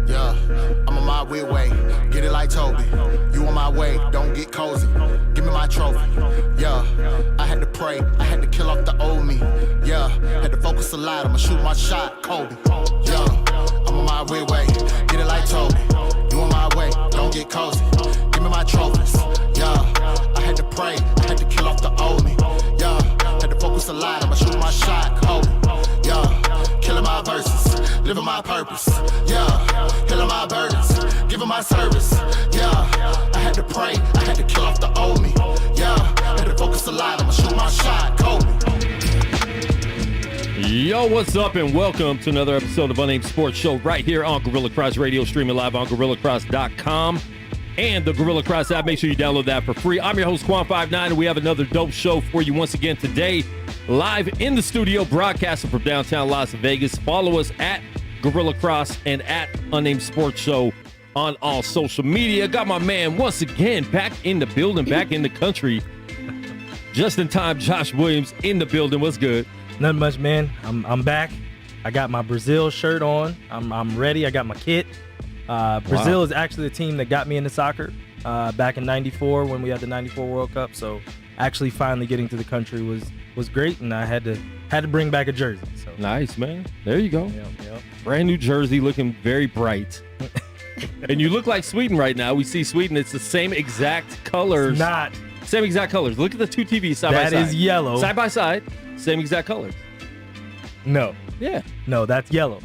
Yeah, I'm on my weird way. Get it like Toby. You on my way, don't get cozy. Give me my trophy. Yeah, I had to pray. I had to kill off the old me. Yeah, had to focus a lot. I'ma shoot my shot, Kobe. Yeah, I'm on my weird way. Get it like Toby. You on my way, don't get cozy. Give me my trophies. Yeah, I had to pray. I had to kill off the old me. Yeah, had to focus a lot. I'ma shoot my shot, Kobe. Yeah, killing my verses, living my purpose. Yeah, healing my burdens, giving my service. Yeah, I had to pray, I had to kill off the old me. Yeah, had to focus a lot. I'ma shoot my shot, Kobe. Yo, what's up, and welcome to another episode of Unnamed Sports Show right here on Gorilla Cross Radio, streaming live on GorillaCross.com and the Gorilla Cross app. Make sure you download that for free. I'm your host, Quan59, and we have another dope show for you once again today, live in the studio, broadcasting from downtown Las Vegas. Follow us at Gorilla Cross and at Unnamed Sports Show on all social media. Got my man once again back in the building, back in the country. Just in time, Josh Williams in the building. What's good? Nothing much, man. I'm back. I got my Brazil shirt on. I'm ready. I got my kit. Brazil is actually the team that got me into soccer back in '94 when we had the '94 World Cup. So actually finally getting to the country was great, and I had to bring back a jersey. So Nice, man. There you go. Yep. Brand new jersey, looking very bright. And you look like Sweden right now. We see Sweden. It's the same exact colors. It's not. Same exact colors. Look at the two TVs side by side. That is yellow. Side by side. Same exact colors. No. Yeah. No, that's yellow.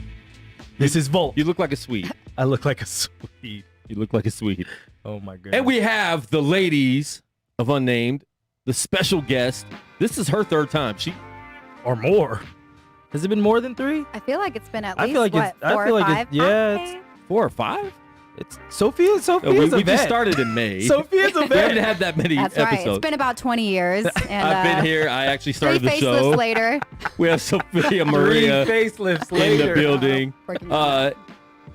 This is Volt. You look like a Swede. I look like a Swede. You look like a Swede. Oh my goodness. And we have the ladies of Unnamed, the special guest. This is her third time. Or more. Has it been more than 3? I feel like it's been at I least, feel like what, it's- I 4 feel or like 5? it's- yeah, Okay. 4 or 5? It's Sophia's we a vet. just started in May. Sophia's a We haven't vet. had that many That's episodes. right. It's been about 20 years. And, I've been here. I actually started 3 the show. facelifts later. We have Sophia Maria 3 facelifts in later. the building. Working on it.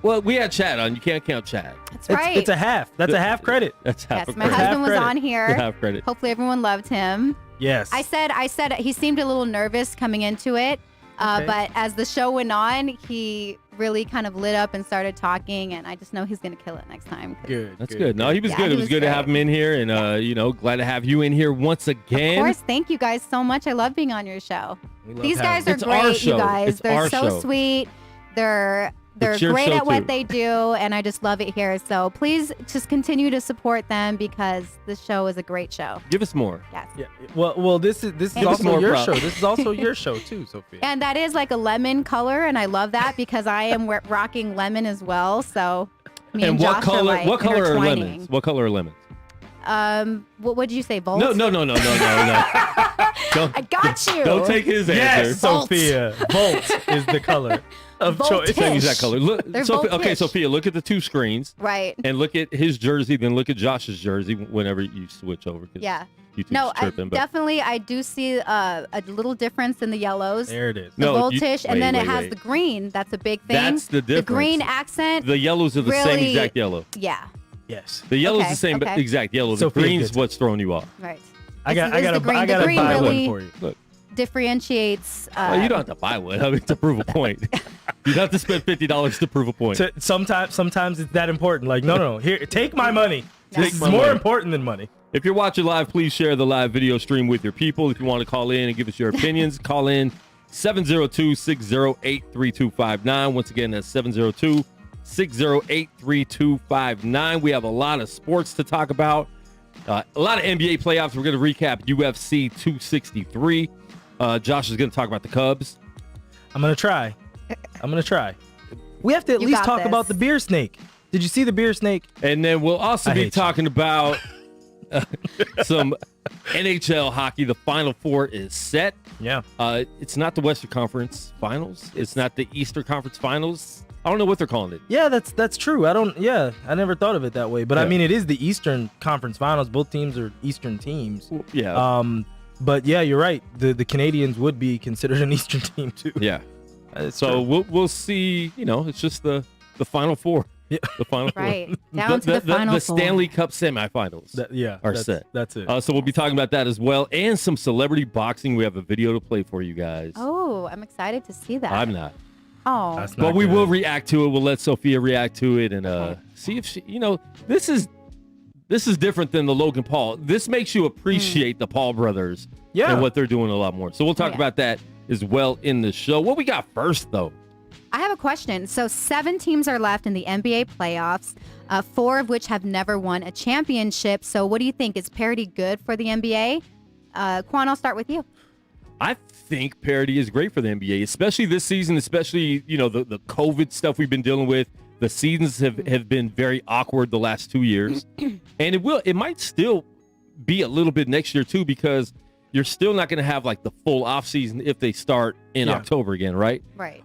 Well, we had Chad on. You can't count Chad. That's right. It's a half. That's a half credit. That's half Yes, a my credit. husband was credit. on here. Half credit. Hopefully everyone loved him. Yes. I said he seemed a little nervous coming into it. Okay. But as the show went on, he really kind of lit up and started talking, and I just know he's going to kill it next time. Good. That's good. No, he was Yeah, good. he It was was good to great. have him in here, and glad to have you in here once again. Of course, thank you guys so much. I love being on your show. We love These having guys are It's our great, show. you guys. It's They're our so show. sweet. They're They're It's your great show, at what too. they do, and I just love it here. So please just continue to support them because this show is a great show. Give us more. Yes. Yeah. Well, this is Give us also more your props. show. This is also your show too, Sophia. And that is like a lemon color, and I love that because I am rocking lemon as well. So me and what Josh color? are like What color are intertwining. lemons? What color are lemons? What did you say, Volt? No. Don't, I got you. don't take his answer. Yes, Sophia. Volt is the color of choice. Voltish. Change that color. Look, They're Sophia, okay, voltish. Sophia, look at the two screens Right. and look at his jersey, then look at Josh's jersey whenever you switch over. 'Cause Yeah. YouTube's No, tripping, but definitely I do see a little difference in the yellows. There it is. The No, you- voltish, and wait, then it wait, has wait. the green. That's a big thing. That's the difference. The green accent. the yellows are the same really- exact yellow. Yeah. Yes. The yellow's Okay, the same okay. exact yellow. The Sophia green's gets it. what's throwing you off. Right. I got This is to the green. I got The to green buy really- one for you. Look, Differentiates. well, you don't have to buy one. I mean, to prove a point. You have to spend $50 to prove a point. Sometimes it's that important. Like, no. Here, take my money. Yes. It's my more money. important than money. If you're watching live, please share the live video stream with your people. If you want to call in and give us your opinions, call in 702-608-3259. Once again, that's 702-608-3259. We have a lot of sports to talk about. A lot of NBA playoffs. We're going to recap UFC 263. Josh is going to talk about the Cubs. I'm gonna try. We have to at You least got talk this. about the beer snake. Did you see the beer snake? And then we'll also I be hate you. talking about some NHL hockey. The Final Four is set. Yeah. It's not the Western Conference Finals. It's not the Eastern Conference Finals. I don't know what they're calling it. Yeah, that's true. I never thought of it that way. But I Yeah. mean, it is the Eastern Conference Finals. Both teams are Eastern teams. Yeah. But yeah, you're right. The Canadians would be considered an Eastern team too. Yeah. It's So true. we'll see. You know, it's just the Final Four. Yeah. The Final Right. Four. Down to the Final The Four. Stanley Cup semifinals are set. That's it. So we'll be talking about that as well, and some celebrity boxing. We have a video to play for you guys. Oh, I'm excited to see that. I'm not. Oh. That's But not we good. will react to it. We'll let Sophia react to it and see if she, this is different than the Logan Paul. This makes you appreciate the Paul brothers Yeah. and what they're doing a lot more. So we'll talk Yeah. about that as well in the show. What we got first, though? I have a question. So 7 teams are left in the NBA playoffs, 4 of which have never won a championship. So what do you think? Is parity good for the NBA? Quan, I'll start with you. I think parity is great for the NBA, especially this season, especially, the COVID stuff we've been dealing with. The seasons have been very awkward the last 2 years. And it might still be a little bit next year too, because you're still not going to have like the full off season if they start in October again, right? Right.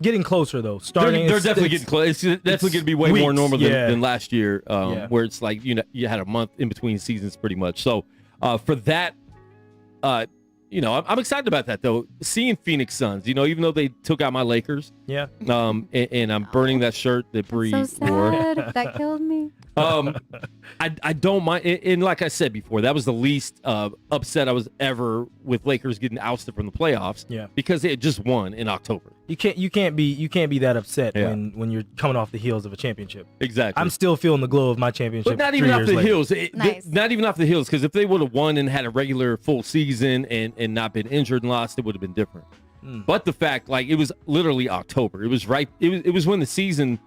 Getting closer though. They're Starting. definitely getting close. It's definitely going to be way more weeks, normal yeah. than last year, Yeah. where it's like you had a month in between seasons pretty much. So for that, I'm excited about that though. Seeing Phoenix Suns, even though they took out my Lakers, Yeah. and I'm burning that shirt that Bree So wore. sad. That killed me. I don't mind, and like I said before, that was the least upset I was ever with Lakers getting ousted from the playoffs. Yeah. Because they had just won in October. You can't be that upset Yeah. when you're coming off the heels of a championship. Exactly. I'm still feeling the glow of my championship. But not even 3 off years the later. heels. Nice. Not even off the heels, because if they would have won and had a regular full season and not been injured and lost, it would have been different. But the fact, like, it was literally October. It was right. It was when the season.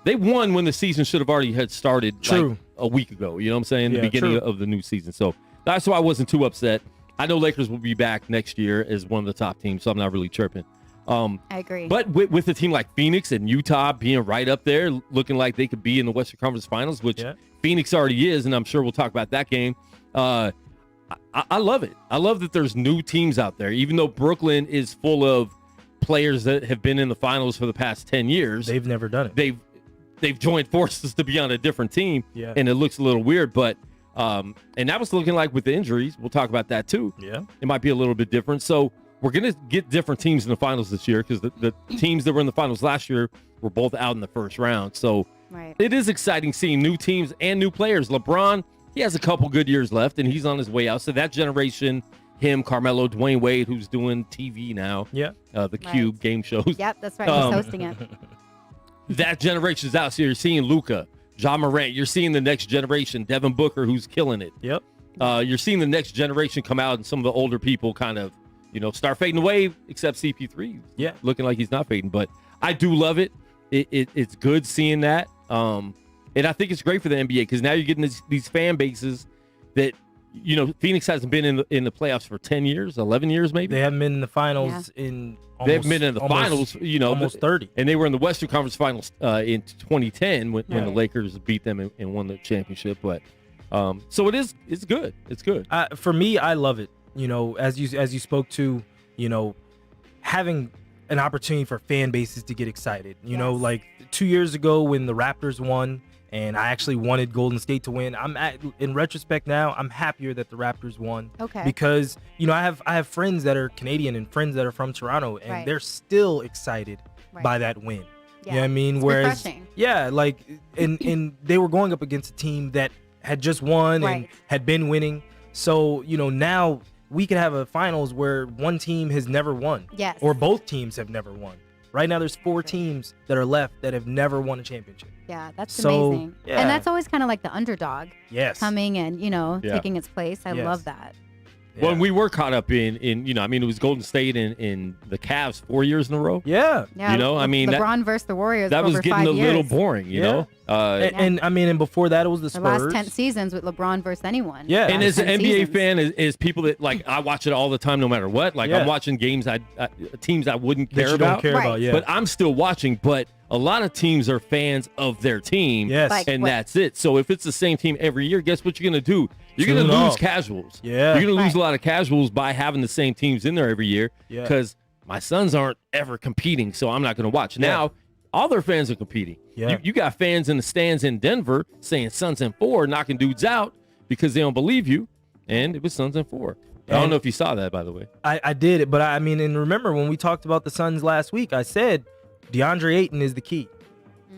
They won when the season should have already had started. True. Like, a week ago. You know what I'm saying? The Yeah, beginning true. of the new season. So that's why I wasn't too upset. I know Lakers will be back next year as one of the top teams, so I'm not really chirping. I agree. But with a team like Phoenix and Utah being right up there, looking like they could be in the Western Conference Finals, which Yeah. Phoenix already is, and I'm sure we'll talk about that game. I love it. I love that there's new teams out there, even though Brooklyn is full of players that have been in the finals for the past 10 years. They've never done it. They've joined forces to be on a different team, Yeah. and it looks a little weird. But and that was looking like with the injuries. We'll talk about that too. Yeah. It might be a little bit different. So we're going to get different teams in the finals this year, because the teams that were in the finals last year were both out in the first round. So right. it is exciting seeing new teams and new players. LeBron, he has a couple good years left, and he's on his way out. So that generation, him, Carmelo, Dwayne Wade, who's doing TV now, Yeah. the Cube game shows. Yep, that's right. He's hosting it. That generation's out. So you're seeing Luka, John Morant. You're seeing the next generation, Devin Booker, who's killing it. Yep. You're seeing the next generation come out, and some of the older people kind of, start fading away, except CP3. Yeah. Looking like he's not fading. But I do love it. it's good seeing that. And I think it's great for the NBA because now you're getting these fan bases that, Phoenix hasn't been in the playoffs for 10 years, 11 years maybe. They haven't been in the finals in almost, they haven't been in the finals, almost 30. And they were in the Western Conference Finals in 2010 when the Lakers beat them and won the championship. But so it's good. It's good. For me, I love it. As you spoke to, having an opportunity for fan bases to get excited. Like 2 years ago when the Raptors won, and I actually wanted Golden State to win. In retrospect now, I'm happier that the Raptors won. Okay. Because I have friends that are Canadian and friends that are from Toronto, and they're still excited by that win. Yeah. You know what I mean? It's Whereas, refreshing. yeah, like, and they were going up against a team that had just won and had been winning. So now we could have a finals where one team has never won. Yes. Or both teams have never won. Right now, there's 4 teams that are left that have never won a championship. Yeah, that's amazing. Yeah. And that's always kind of like the underdog coming and, taking its place. I love that. Well, we were caught up in it was Golden State and the Cavs 4 years in a row. Yeah. LeBron versus the Warriors. That was over getting 5 a little years. boring, you know. And before that, it was the Spurs. The last 10 seasons with LeBron versus anyone. Yeah. And as an NBA fan, is people that I watch it all the time, no matter what. I'm watching games, teams I wouldn't care about. Don't care about, yeah. But I'm still watching. But a lot of teams are fans of their team. Yes. That's it. So if it's the same team every year, guess what you're going to do? You're going to lose casuals. Yeah. You're going to lose a lot of casuals by having the same teams in there every year. Yeah. Because my sons aren't ever competing, so I'm not going to watch. Yeah. Now, all their fans are competing. Yeah. You got fans in the stands in Denver saying Suns in 4, knocking dudes out because they don't believe you. And it was Suns in 4. I don't know if you saw that, by the way. I did, but and remember when we talked about the Suns last week, I said DeAndre Ayton is the key.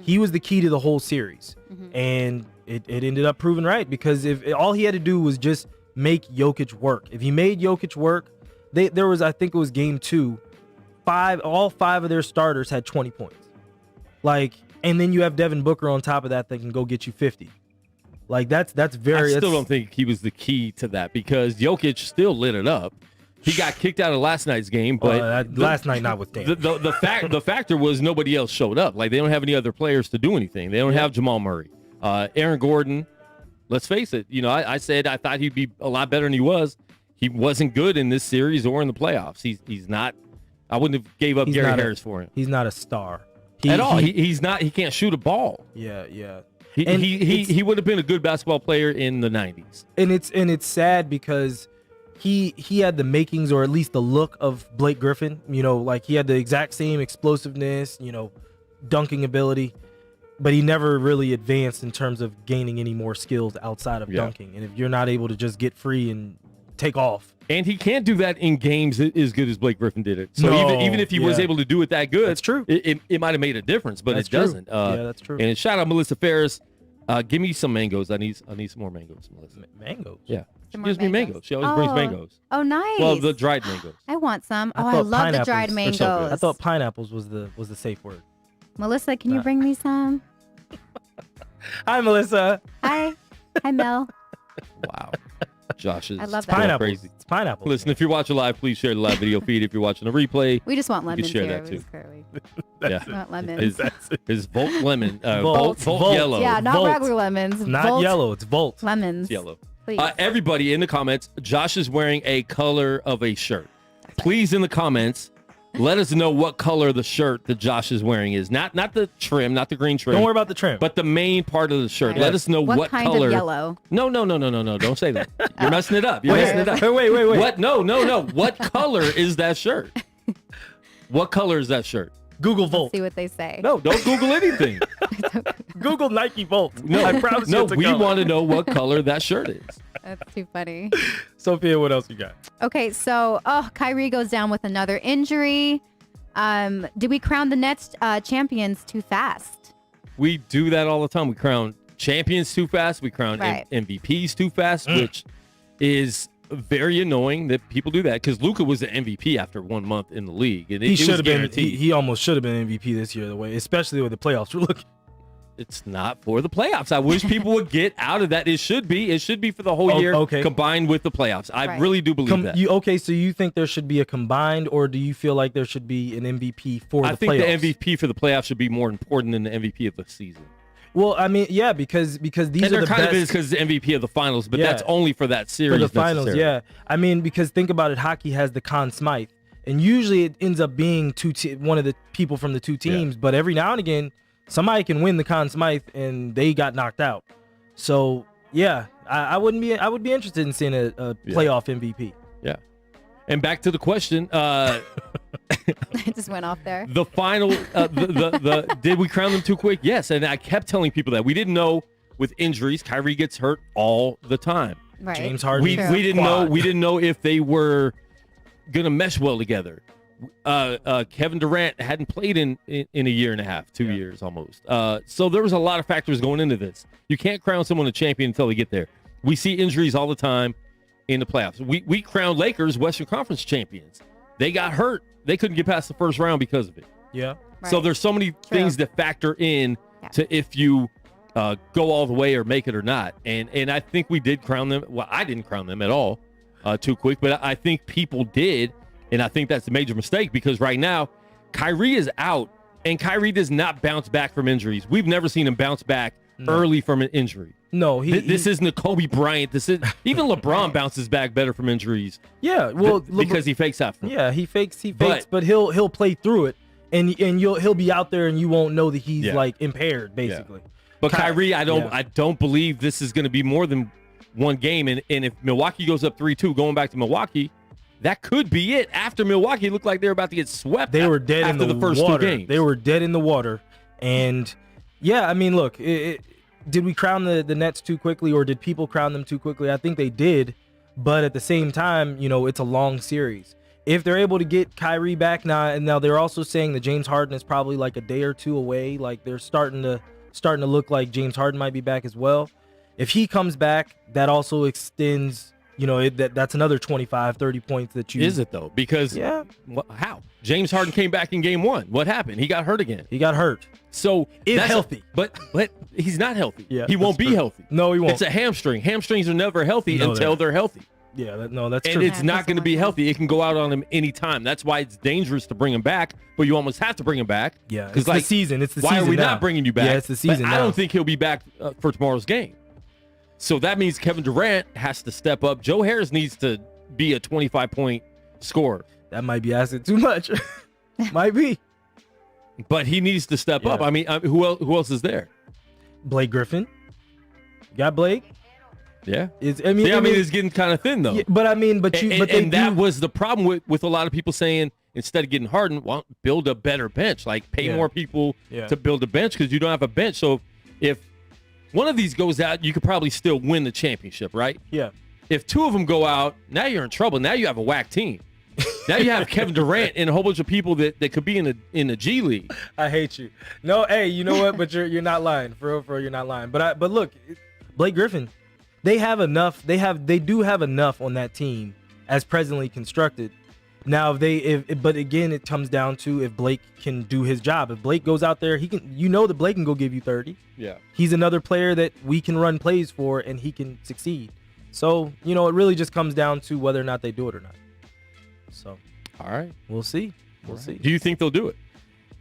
He was the key to the whole series. And it ended up proving right because if all he had to do was just make Jokic work. If he made Jokic work, there was, I think it was game 2, all 5 of their starters had 20 points. And then you have Devin Booker on top of that can go get you 50. That's very. I still don't think he was the key to that because Jokic still lit it up. He got kicked out of last night's game, but last night notwithstanding. The factor was nobody else showed up. They don't have any other players to do anything. They don't have Jamal Murray, Aaron Gordon. Let's face it. I said I thought he'd be a lot better than he was. He wasn't good in this series or in the playoffs. He's not. I wouldn't have gave up Gary Harris for him. He's not a star at all. He's not. He can't shoot a ball. Yeah, yeah. He would have been a good basketball player in the 90s. And it's sad because he had the makings or at least the look of Blake Griffin. He had the exact same explosiveness, dunking ability, but he never really advanced in terms of gaining any more skills outside of dunking. And if you're not able to just get free and take off. And he can't do that in games as good as Blake Griffin did it. So even if he was able to do it that good, that's true. It might have made a difference, but it doesn't. That's true. And shout out Melissa Ferris. Give me some mangoes. I need some more mangoes, Melissa. Mangoes? Yeah. She gives me mangoes. She always brings mangoes. Oh, nice. Well, the dried mangoes. I want some. I love the dried mangoes. So I thought pineapples was the safe word. Melissa, can you bring me some? Hi, Melissa. Hi, Mel. Wow. Josh is I love that. Pineapples. Crazy. It's pineapple. Listen, if you're watching live, please share the live video feed. If you're watching a replay, we just want lemons share here. that too. Yeah. We want lemons. His Volt lemon. Volt yellow. Yeah, not Volt. regular lemons. Not Volt yellow. It's Volt. lemons. It's yellow. Please. Everybody in the comments, Josh is wearing a color of a shirt. Please, in the comments, let us know what color the shirt that Josh is wearing is. Not the trim, not the green trim. Don't worry about the trim. But the main part of the shirt. Right. Let us know what kind color. of yellow? No. Don't say that. You're messing it up. You're messing it up. Wait. What? No. What color is that shirt? What color is that shirt? Google Volt. See what they say. No, don't Google anything. Google Nike Volt. No, I promise you it's a we color. want to know what color that shirt is. That's too funny. Sophia, what else you got? Okay, so Kyrie goes down with another injury. Did we crown the Nets champions too fast? We do that all the time. We crown champions too fast. We crown MVPs too fast, which is very annoying that people do that because Luka was the MVP after 1 month in the league. And He should have been. guaranteed. He almost should have been MVP this year, especially with the playoffs were looking. it's not for the playoffs. I wish people would get out of that. It should be for the whole year combined with the playoffs. I really do believe that. So you think there should be a combined, or do you feel like there should be an MVP for the playoffs? I think the MVP for the playoffs should be more important than the MVP of the season. Well, I mean, yeah, because these are the best. And kind of is because the MVP of the finals, but that's only for that series. For the finals, yeah. I mean, because think about it, hockey has the Conn Smythe, and usually it ends up being one of the people from the two teams, but every now and again, somebody can win the Conn Smythe and they got knocked out. So yeah, I would be interested in seeing a playoff MVP. Yeah. And back to the question. I just went off there. The final, did we crown them too quick? Yes. And I kept telling people that we didn't know with injuries. Kyrie gets hurt all the time. Right. James Harden. We didn't know if they were gonna mesh well together. Kevin Durant hadn't played in a year and a half, 2 years almost. So there was a lot of factors going into this. You can't crown someone a champion until they get there. We see injuries all the time in the playoffs. We crowned Lakers Western Conference champions. They got hurt. They couldn't get past the first round because of it. Yeah. Right. So there's so many things that factor in to if you go all the way or make it or not. And I think we did crown them. Well, I didn't crown them at all too quick, but I think people did. And I think that's a major mistake because right now, Kyrie is out, and Kyrie does not bounce back from injuries. We've never seen him bounce back early from an injury. No, this isn't a Kobe Bryant. This is even LeBron bounces back better from injuries. Yeah, well, because he fakes after. Yeah, he fakes, but he'll play through it, and he'll be out there, and you won't know that he's like impaired, basically. Yeah. But Kyrie, I don't believe this is going to be more than one game, and if Milwaukee goes up 3-2, going back to Milwaukee. That could be it. After Milwaukee, it looked like they were about to get swept. They were dead after in the first water. 2 games. They were dead in the water. And, yeah, I mean, look, did we crown the Nets too quickly, or did people crown them too quickly? I think they did. But at the same time, it's a long series. If they're able to get Kyrie back now they're also saying that James Harden is probably like a day or two away. Like they're starting to look like James Harden might be back as well. If he comes back, that also extends. That's another 25, 30 points that you... Is it, though? Because... Yeah. How? James Harden came back in game 1. What happened? He got hurt again. He got hurt. So... If healthy. But he's not healthy. Yeah, he won't be healthy. No, he won't. It's a hamstring. Hamstrings are never healthy until they're healthy. Yeah, that's and true. And it's not going to be healthy. It can go out on him anytime. That's why it's dangerous to bring him back, but you almost have to bring him back. Yeah, it's the season. It's the season Why are we now. not bringing you back? Yeah, it's the season I don't think he'll be back for tomorrow's game. So that means Kevin Durant has to step up. Joe Harris needs to be a 25-point scorer. That might be asking too much. Might be. But he needs to step up. I mean, who else is there? Blake Griffin. You got Blake? Yeah. It's getting kind of thin, though. Yeah, that was the problem with a lot of people saying, instead of getting Harden, build a better bench. Like, pay more people to build a bench because you don't have a bench. So if one of these goes out, you could probably still win the championship, right? Yeah. If 2 of them go out, now you're in trouble. Now you have a whack team. Now you have Kevin Durant and a whole bunch of people that could be in the G League. I hate you. No, hey, you know what? But you're not lying. For real, you're not lying. But look, Blake Griffin, they have enough. They do have enough on that team as presently constructed. Now, but again, it comes down to if Blake can do his job. If Blake goes out there, he can. That Blake can go give you 30. Yeah. He's another player that we can run plays for, and he can succeed. So, it really just comes down to whether or not they do it or not. So, all right, we'll see. We'll see. Do you think they'll do it?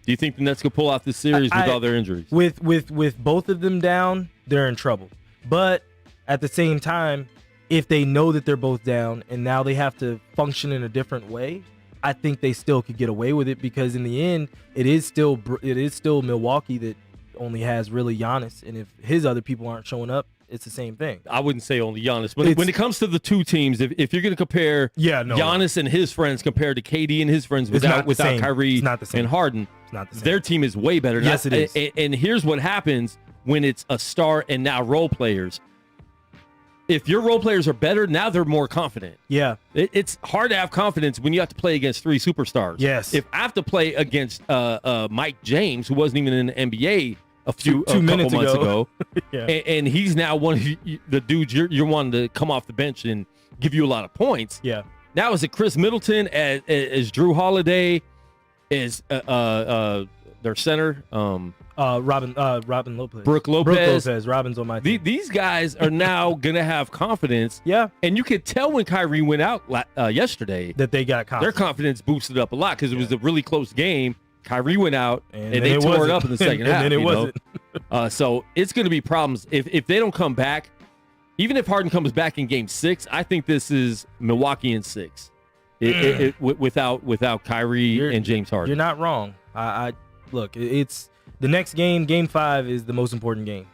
Do you think the Nets could pull off this series with all their injuries? With both of them down, they're in trouble. But at the same time, if they know that they're both down and now they have to function in a different way, I think they still could get away with it because in the end, it is still Milwaukee that only has really Giannis, and if his other people aren't showing up, it's the same thing. I wouldn't say only Giannis. When it comes to the two teams, if you're going to compare Giannis and his friends compared to KD and his friends without Kyrie and Harden, it's not the same. Their team is way better. Yes, it is. And here's what happens when it's a star and now role players. If your role players are better, now they're more confident. Yeah. It's hard to have confidence when you have to play against 3 superstars. Yes. If I have to play against Mike James, who wasn't even in the NBA a couple months ago, yeah. and he's now one of the dudes you're wanting to come off the bench and give you a lot of points. Yeah. Now is it Chris Middleton as Drew Holiday, is their center? Robin Lopez. Brooke Lopez. Robin's on my team. These guys are now going to have confidence. Yeah. And you could tell when Kyrie went out yesterday that they got confidence. Their confidence boosted up a lot because it was a really close game. Kyrie went out, and they tore it up in the second half. And then it wasn't. So it's going to be problems. If they don't come back, even if Harden comes back in Game 6, I think this is Milwaukee in 6 without Kyrie and James Harden. You're not wrong. I look, it's the next game, Game 5, is the most important game,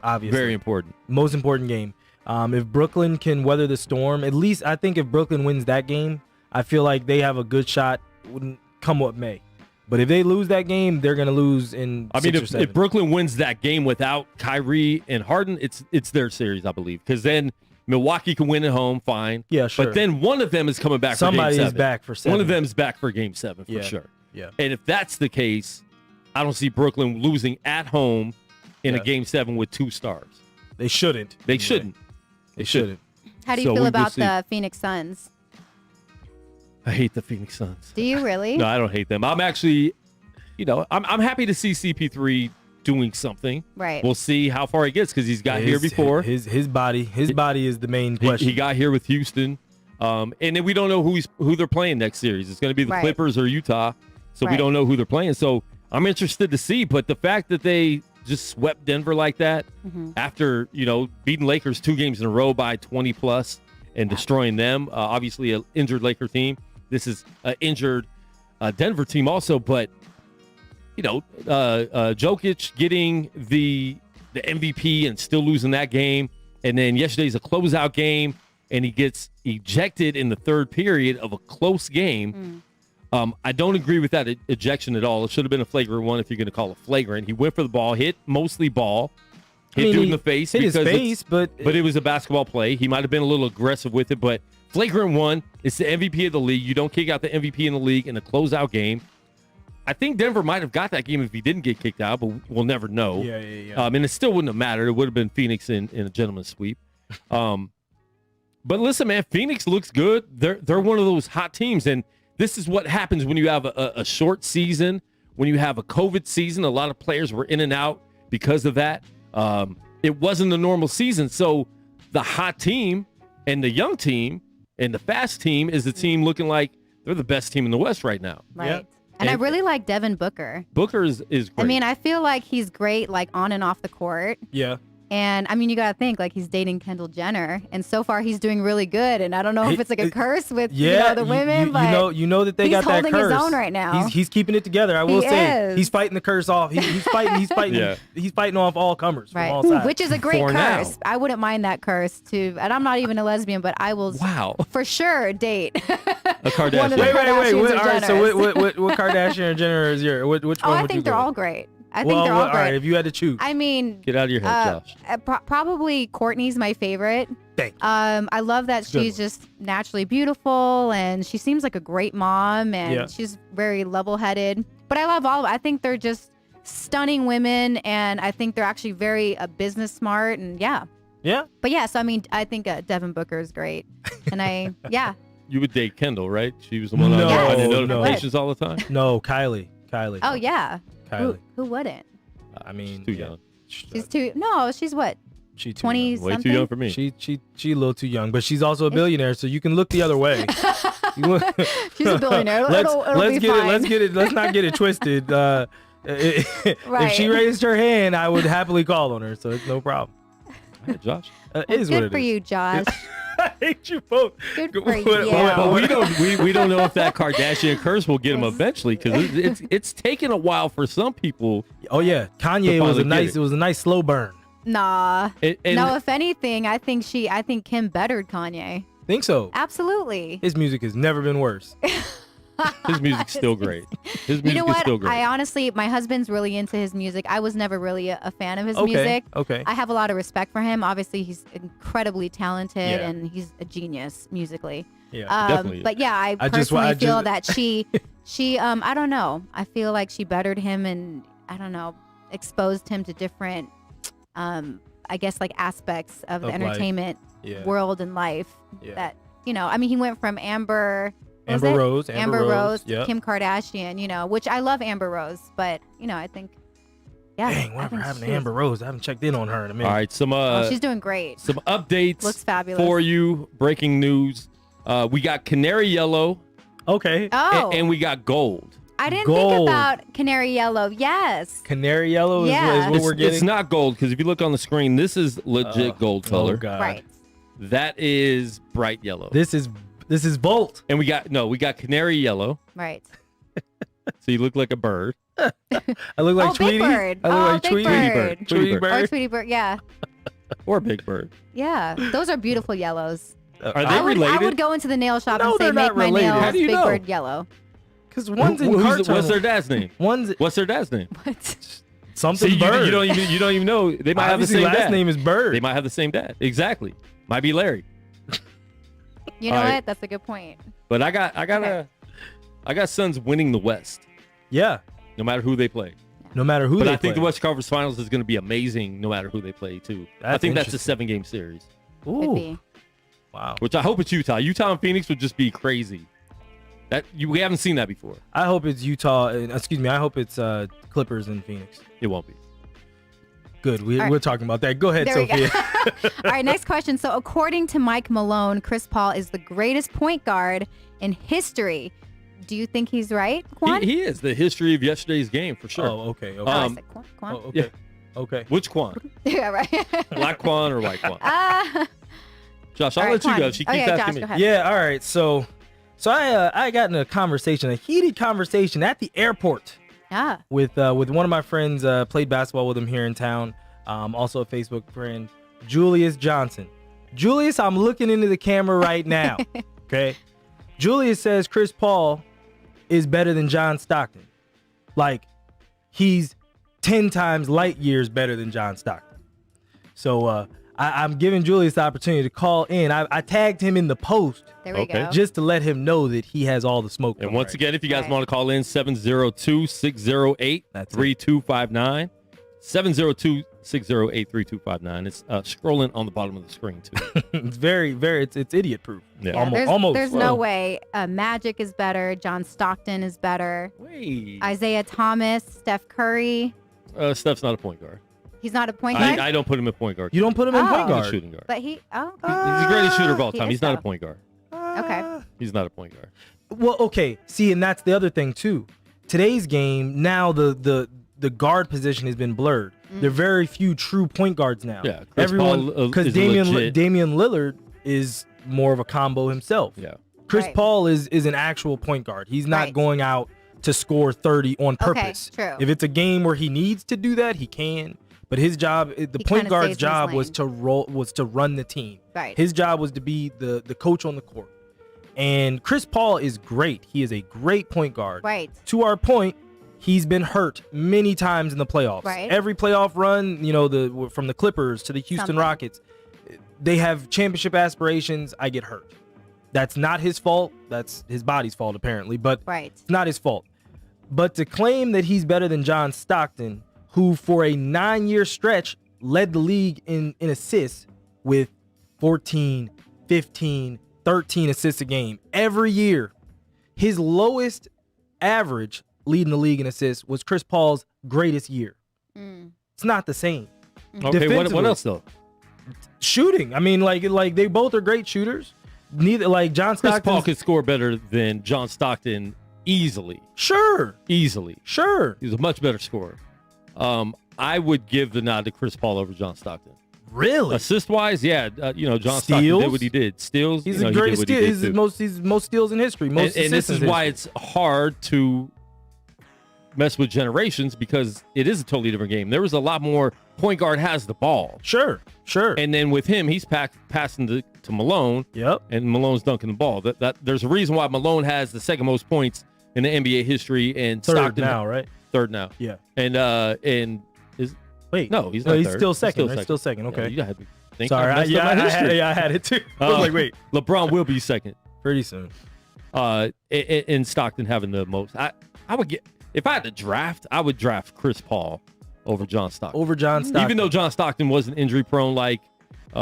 obviously. Very important. Most important game. If Brooklyn can weather the storm, at least I think if Brooklyn wins that game, I feel like they have a good shot come what may. But if they lose that game, they're going to lose in 6 or 7. If Brooklyn wins that game without Kyrie and Harden, it's their series, I believe. Because then Milwaukee can win at home, fine. Yeah, sure. But then one of them is coming back Somebody for Game 7. is back for 7. One of them is back for Game 7 for sure. Yeah. And if that's the case, I don't see Brooklyn losing at home in a Game 7 with 2 stars. They shouldn't. They shouldn't. They shouldn't. How do you feel about the Phoenix Suns? I hate the Phoenix Suns. Do you really? No, I don't hate them. I'm actually, I'm happy to see CP3 doing something. Right. We'll see how far he gets because he's got here before. His body is the main question. He got here with Houston, and then we don't know who they're playing next series. It's going to be the Clippers or Utah, so we don't know who they're playing. So I'm interested to see. But the fact that they just swept Denver like that after beating Lakers 2 games in a row by 20 plus and destroying them, obviously an injured Laker team. This is an injured Denver team also, but Jokic getting the MVP and still losing that game, and then yesterday's a closeout game, and he gets ejected in the third period of a close game. I don't agree with that ejection at all. It should have been a flagrant one if you're going to call it flagrant. He went for the ball, hit mostly ball, hit dude in the face. Hit his face, but it was a basketball play. He might have been a little aggressive with it, but flagrant one. It's the MVP of the league. You don't kick out the MVP in the league in a closeout game. I think Denver might have got that game if he didn't get kicked out, but we'll never know. Yeah. And it still wouldn't have mattered. It would have been Phoenix in a gentleman's sweep. But listen, man, Phoenix looks good. They're one of those hot teams, and this is what happens when you have a short season, when you have a COVID season. A lot of players were in and out because of that. It wasn't a normal season, so the hot team and the young team and the fast team is the team looking like they're the best team in the West right now. Right. Yeah. And I really like Devin Booker. Booker is great. I mean, I feel like he's great, like on and off the court. Yeah. And I mean, you got to think like he's dating Kendall Jenner, and so far he's doing really good. And I don't know if it's like a curse with the women, but you know that they got that curse. He's holding his own right now. He's keeping it together. I will say is. he's fighting the curse off. He's fighting. He's fighting off all comers from all sides. Which is a great For curse. now. I wouldn't mind that curse too. And I'm not even a lesbian, but I will for sure date a Kardashian. one of the Wait. Kardashians or All right. So Jenners. what Kardashian or Jenner is your? Which one? I would think you they're go all with? great. I think they're all all great. right. If you had to choose, I mean, Get out of your head, Josh. Probably Courtney's my favorite. Thank you. I love that she's just naturally beautiful, and she seems like a great mom, and she's very level-headed. But I love all of it. I think they're just stunning women, and I think they're actually very business smart, and Yeah. But so I mean, I think Devin Booker is great, and You would date Kendall, right? She was the one No, on the no. notifications all the time. No, Kylie. Oh yeah. Kylie. Who wouldn't? I mean, She's too young. She's too. No, she's what? She too 20 young. Way something. too young for me. She a little too young, but she's also a billionaire, so you can look the other way. She's a billionaire. It'll be fine. Let's not get it twisted. If she raised her hand, I would happily call on her, so it's no problem. Hey, Josh. It is what Good it for is. you, Josh. I hate you both. Good for you. But we don't know if that Kardashian curse will get him eventually because it's taken a while for some people. Oh yeah, Kanye was it was a nice slow burn. Nah. And No, if anything, I think Kim bettered Kanye. Think so? Absolutely. His music has never been worse. His music's still great. His music You know is what? still great. I honestly, my husband's really into his music. I was never really a fan of his music. Okay. I have a lot of respect for him. Obviously, he's incredibly talented Yeah. and he's a genius musically. Yeah. definitely. But yeah, I just- personally feel that she I don't know. I feel like she bettered him and I don't know, exposed him to different I guess like aspects of the Of life. entertainment Yeah. world and life Yeah. that, I mean, he went from Amber Rose, Amber Rose, yep. Kim Kardashian, which I love Amber Rose, but I think Yeah. Dang, whatever happened to Amber Rose? I haven't checked in on her in a minute. All right, some she's doing great. some updates. Looks fabulous for you. Breaking news. We got canary yellow. Okay. Oh, And we got gold. I didn't gold. think about canary yellow. Yes. Canary yellow is Yeah. what we're getting. It's not gold because if you look on the screen, this is legit gold color. Oh God. Right. That is bright yellow. This is Volt. And we got canary yellow. Right. So you look like a bird. I look like Tweety. Big Bird. I look like Big Tweety. Bird. Tweety Or Bird. Tweety Bird. Yeah. Or a big bird. Yeah. Those are beautiful yellows. Are they I related? would go into the nail shop No, and say, they're make not my related. nails How do you Big know? Bird yellow. Because one's in cartoon. What's their dad's name? One's What's their dad's name? What? something See, Bird. you don't even know. They might have the Obviously, same last dad. name is Bird. They might have the same dad. Exactly. Might be Larry. You know All right. what? That's a good point. But I got Suns winning the West, Yeah. no matter who they play. No matter who But they I think play. the West Conference Finals is going to be amazing, no matter who they play too. I That's think that's a interesting. 7-game series, Could Ooh. be. Wow. which I hope it's Utah. Utah and Phoenix would just be crazy. We haven't seen that before. I hope it's Utah. Excuse me. I hope it's Clippers and Phoenix. It won't be. Good. All right. We're talking about that. Go ahead, There we go. Sophia. All right, next question. So, according to Mike Malone, Chris Paul is the greatest point guard in history. Do you think he's right, Quan? He is the history of yesterday's game for sure. Oh, okay. Okay. Oh, I um, said Quan? oh, okay. Okay. Which Quan? Yeah, right. Black Quan or white Quan? Josh, I'll all right, let you Quan. go. She keeps okay, asking Josh, me. go ahead. Yeah. All right. So I got in a heated conversation at the airport Yeah. with one of my friends. Played basketball with him here in town. Also a Facebook friend, Julius Johnson. Julius, I'm looking into the camera right now. Okay. Julius says Chris Paul is better than John Stockton. Like, he's 10 times light years better than John Stockton. So I'm giving Julius the opportunity to call in. I tagged him in the post There we Okay. go. just to let him know that he has all the smoke. And coming once right again, if you guys Right. want to call in, 702-608-3259. 702-608-3259. It's scrolling on the bottom of the screen, too. now. It's very, it's idiot proof. Yeah. Yeah, Almost. there's Well, no way. Magic is better. John Stockton is better. Wait. Isaiah Thomas, Steph Curry. Steph's not a point guard. He's not a point guard. I don't put him in point guard. You don't put him in Oh. point He's a guard. shooting guard. But he. Oh, okay. He's the greatest shooter of all He time. is, He's not a though. point guard. Okay. He's not a point guard. Well, okay. See, and that's the other thing too. Today's game, now the guard position has been blurred. There are very few true point guards now. Yeah, Chris everyone Paul, because is Damian legit. Lillard is more of a combo himself. Yeah. Chris Right. Paul is an actual point guard. He's not Right. going out to score 30 on Okay, purpose. true. If it's a game where he needs to do that, he can. But his job, the He point kinda guard's stays in his job lane. was to run the team. Right. His job was to be the coach on the court. And Chris Paul is great. He is a great point guard. Right. To our point, he's been hurt many times in the playoffs. Right. Every playoff run, from the Clippers to the Houston Something. Rockets, they have championship aspirations. I get hurt. That's not his fault. That's his body's fault, apparently. But Right. it's not his fault. But to claim that he's better than John Stockton, who for a 9-year stretch led the league in assists with 14, 15, 13 assists a game every year. His lowest average leading the league in assists was Chris Paul's greatest year. Mm. It's not the same. Okay, what Defensively. else, though? Shooting. I mean, like they both are great shooters. Neither, like John Chris Stockton. Paul could score better than John Stockton easily. Sure. He's a much better scorer. I would give the nod to Chris Paul over John Stockton. Really? Assist-wise, yeah, John Stockton Steals? did what he did. Steals, He's he the did greatest what he steal. did, too. He's most steals in history. Most And this assists is in why history. it's hard to mess with generations, because it is a totally different game. There was a lot more point guard has the ball. Sure. And then with him, he's passing to Malone, Yep. and Malone's dunking the ball. That there's a reason why Malone has the second most points in the NBA history, and Third Stockton now, right? Third now. Yeah. And is Wait. no, he's not He's third. still second. He's right? Still second. Okay. Yeah, you had to think. Sorry. I messed up my history. I had it too. I was like, wait. LeBron will be second. Pretty soon. In Stockton having the most. I would get, if I had to draft, I would draft Chris Paul over John Stockton. Over John Stockton. Even though John Stockton wasn't injury prone like he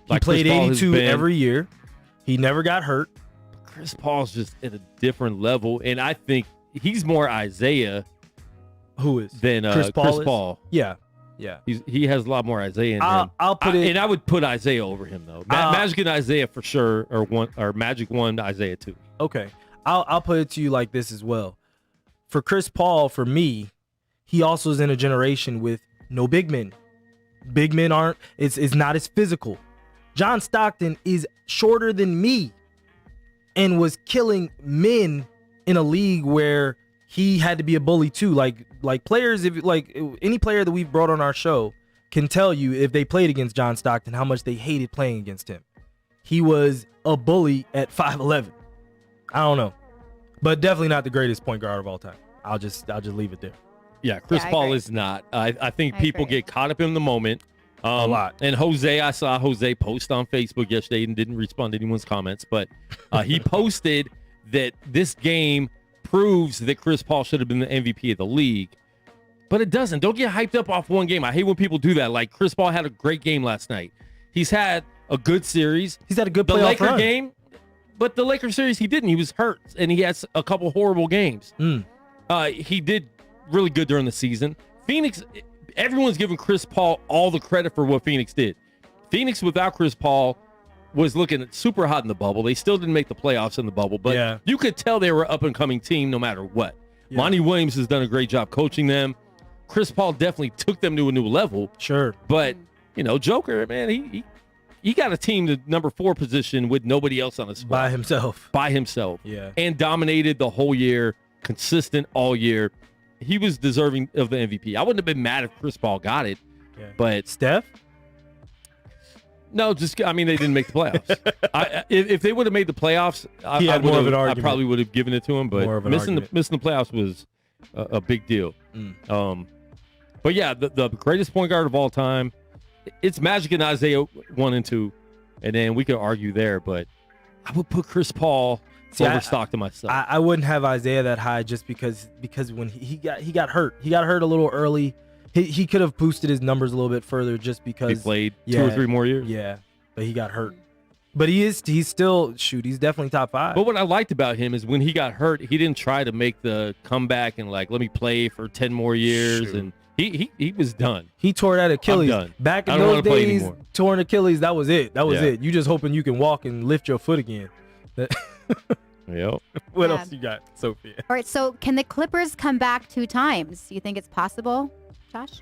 like played Chris Paul has 82 been. every year. He never got hurt. Chris Paul's just at a different level, and I think he's more Isaiah Who is? than Chris Paul. Paul. Yeah. He has a lot more Isaiah in him. I'll put it. And I would put Isaiah over him though. Magic and Isaiah for sure, or Magic 1, Isaiah 2. Okay. I'll put it to you like this as well. For Chris Paul, for me, he also is in a generation with no big men. Big men aren't. It's not as physical. John Stockton is shorter than me, and was killing men in a league where he had to be a bully too. Like players, if like any player that we've brought on our show can tell you if they played against John Stockton how much they hated playing against him. He was a bully at 5'11". I don't know, but definitely not the greatest point guard of all time. I'll just leave it there. Yeah, Chris Paul is not. I think people get caught up in the moment. A lot. And I saw Jose post on Facebook yesterday and didn't respond to anyone's comments, but he posted that this game proves that Chris Paul should have been the MVP of the league. But it doesn't. Don't get hyped up off one game. I hate when people do that. Like, Chris Paul had a great game last night. He's had a good series. He's had a good playoff The Laker run. game, but the Laker series he didn't. He was hurt, and he has a couple horrible games. He did really good during the season. Phoenix, everyone's giving Chris Paul all the credit for what Phoenix did. Phoenix without Chris Paul was looking super hot in the bubble. They still didn't make the playoffs in the bubble, but you could tell they were an up-and-coming team no matter what. Yeah. Monty Williams has done a great job coaching them. Chris Paul definitely took them to a new level. Sure. But, Joker, man, he got a team to number 4 position with nobody else on his squad. By himself. Yeah. And dominated the whole year, consistent all year. He was deserving of the MVP. I wouldn't have been mad if Chris Paul got it. Yeah. But Steph? No, they didn't make the playoffs. If they would have made the playoffs, I probably would have given it to him. But missing the playoffs was a big deal. But yeah, the greatest point guard of all time, it's Magic and Isaiah 1 and 2, and then we could argue there. But I would put Chris Paul over Stockton myself. I wouldn't have Isaiah that high just because when he got hurt a little early. He could have boosted his numbers a little bit further just because he played 2 or 3 more years. Yeah, but he got hurt. But he's definitely top 5. But what I liked about him is when he got hurt, he didn't try to make the comeback and let me play for 10 more years. And he was done. He tore that Achilles. I'm done. Back in those days, torn Achilles, that was it. That was it. You just hoping you can walk and lift your foot again. Yep. What else you got, Sophia? All right, so can the Clippers come back 2 times? You think it's possible, Josh?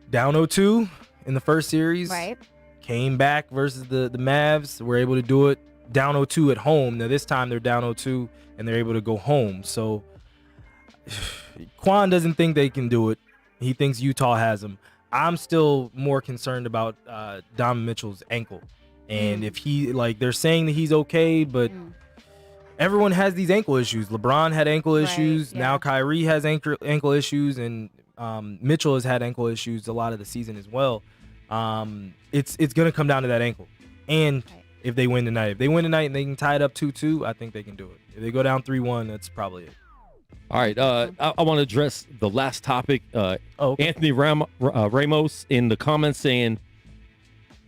Down 0-2 in the first series. Right. Came back versus the Mavs. Were able to do it. Down 0-2 at home. Now this time they're down 0-2 and they're able to go home. So Quan doesn't think they can do it. He thinks Utah has him. I'm still more concerned about Donovan Mitchell's ankle. And if they're saying that he's okay, but everyone has these ankle issues. LeBron had ankle issues. Now Kyrie has ankle issues, and Mitchell has had ankle issues a lot of the season as well. It's going to come down to that ankle. And if they win tonight. If they win tonight and they can tie it up 2-2, I think they can do it. If they go down 3-1, that's probably it. All right. I want to address the last topic. Anthony Ramos in the comments saying,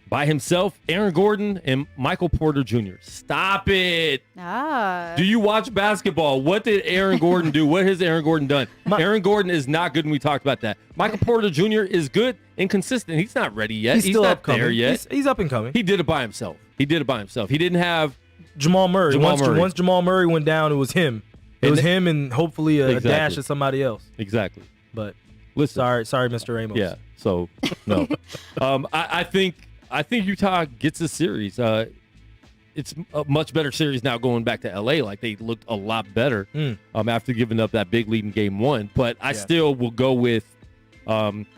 by himself, Aaron Gordon and Michael Porter Jr. Stop it. Do you watch basketball? What did Aaron Gordon do? What has Aaron Gordon done? Aaron Gordon is not good, and we talked about that. Michael Porter Jr. is good and consistent. He's not ready yet. He's still not there yet. He's up and coming. He did it by himself. He didn't have Jamal Murray. Once Jamal Murray went down, it was him. It was him and hopefully a dash of somebody else. Exactly. But listen, sorry, Mr. Ramos. Yeah. So no. I think Utah gets this series. It's a much better series now going back to LA. Like, they looked a lot better after giving up that big lead in game 1. But I still will go with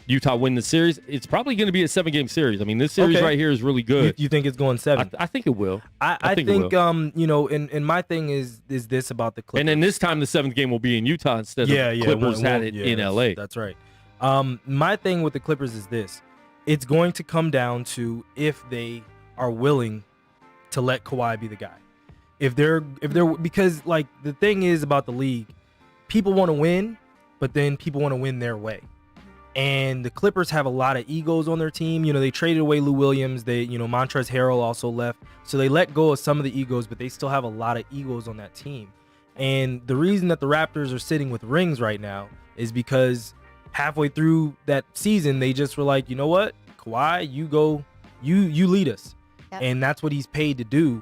Utah win the series. It's probably going to be a 7-game series. I mean, this series right here is really good. You think it's going 7? I think it will. I think it will. And my thing is this about the Clippers. And then this time the 7th game will be in Utah instead of Clippers had it in LA. That's right. My thing with the Clippers is this. It's going to come down to if they are willing to let Kawhi be the guy. If they're because the thing is about the league, people want to win, but then people want to win their way. And the Clippers have a lot of egos on their team. They traded away Lou Williams. Montrezl Harrell also left. So they let go of some of the egos, but they still have a lot of egos on that team. And the reason that the Raptors are sitting with rings right now is because halfway through that season, they just were like, you know what, Kawhi, you go, you lead us. Yep. And that's what he's paid to do.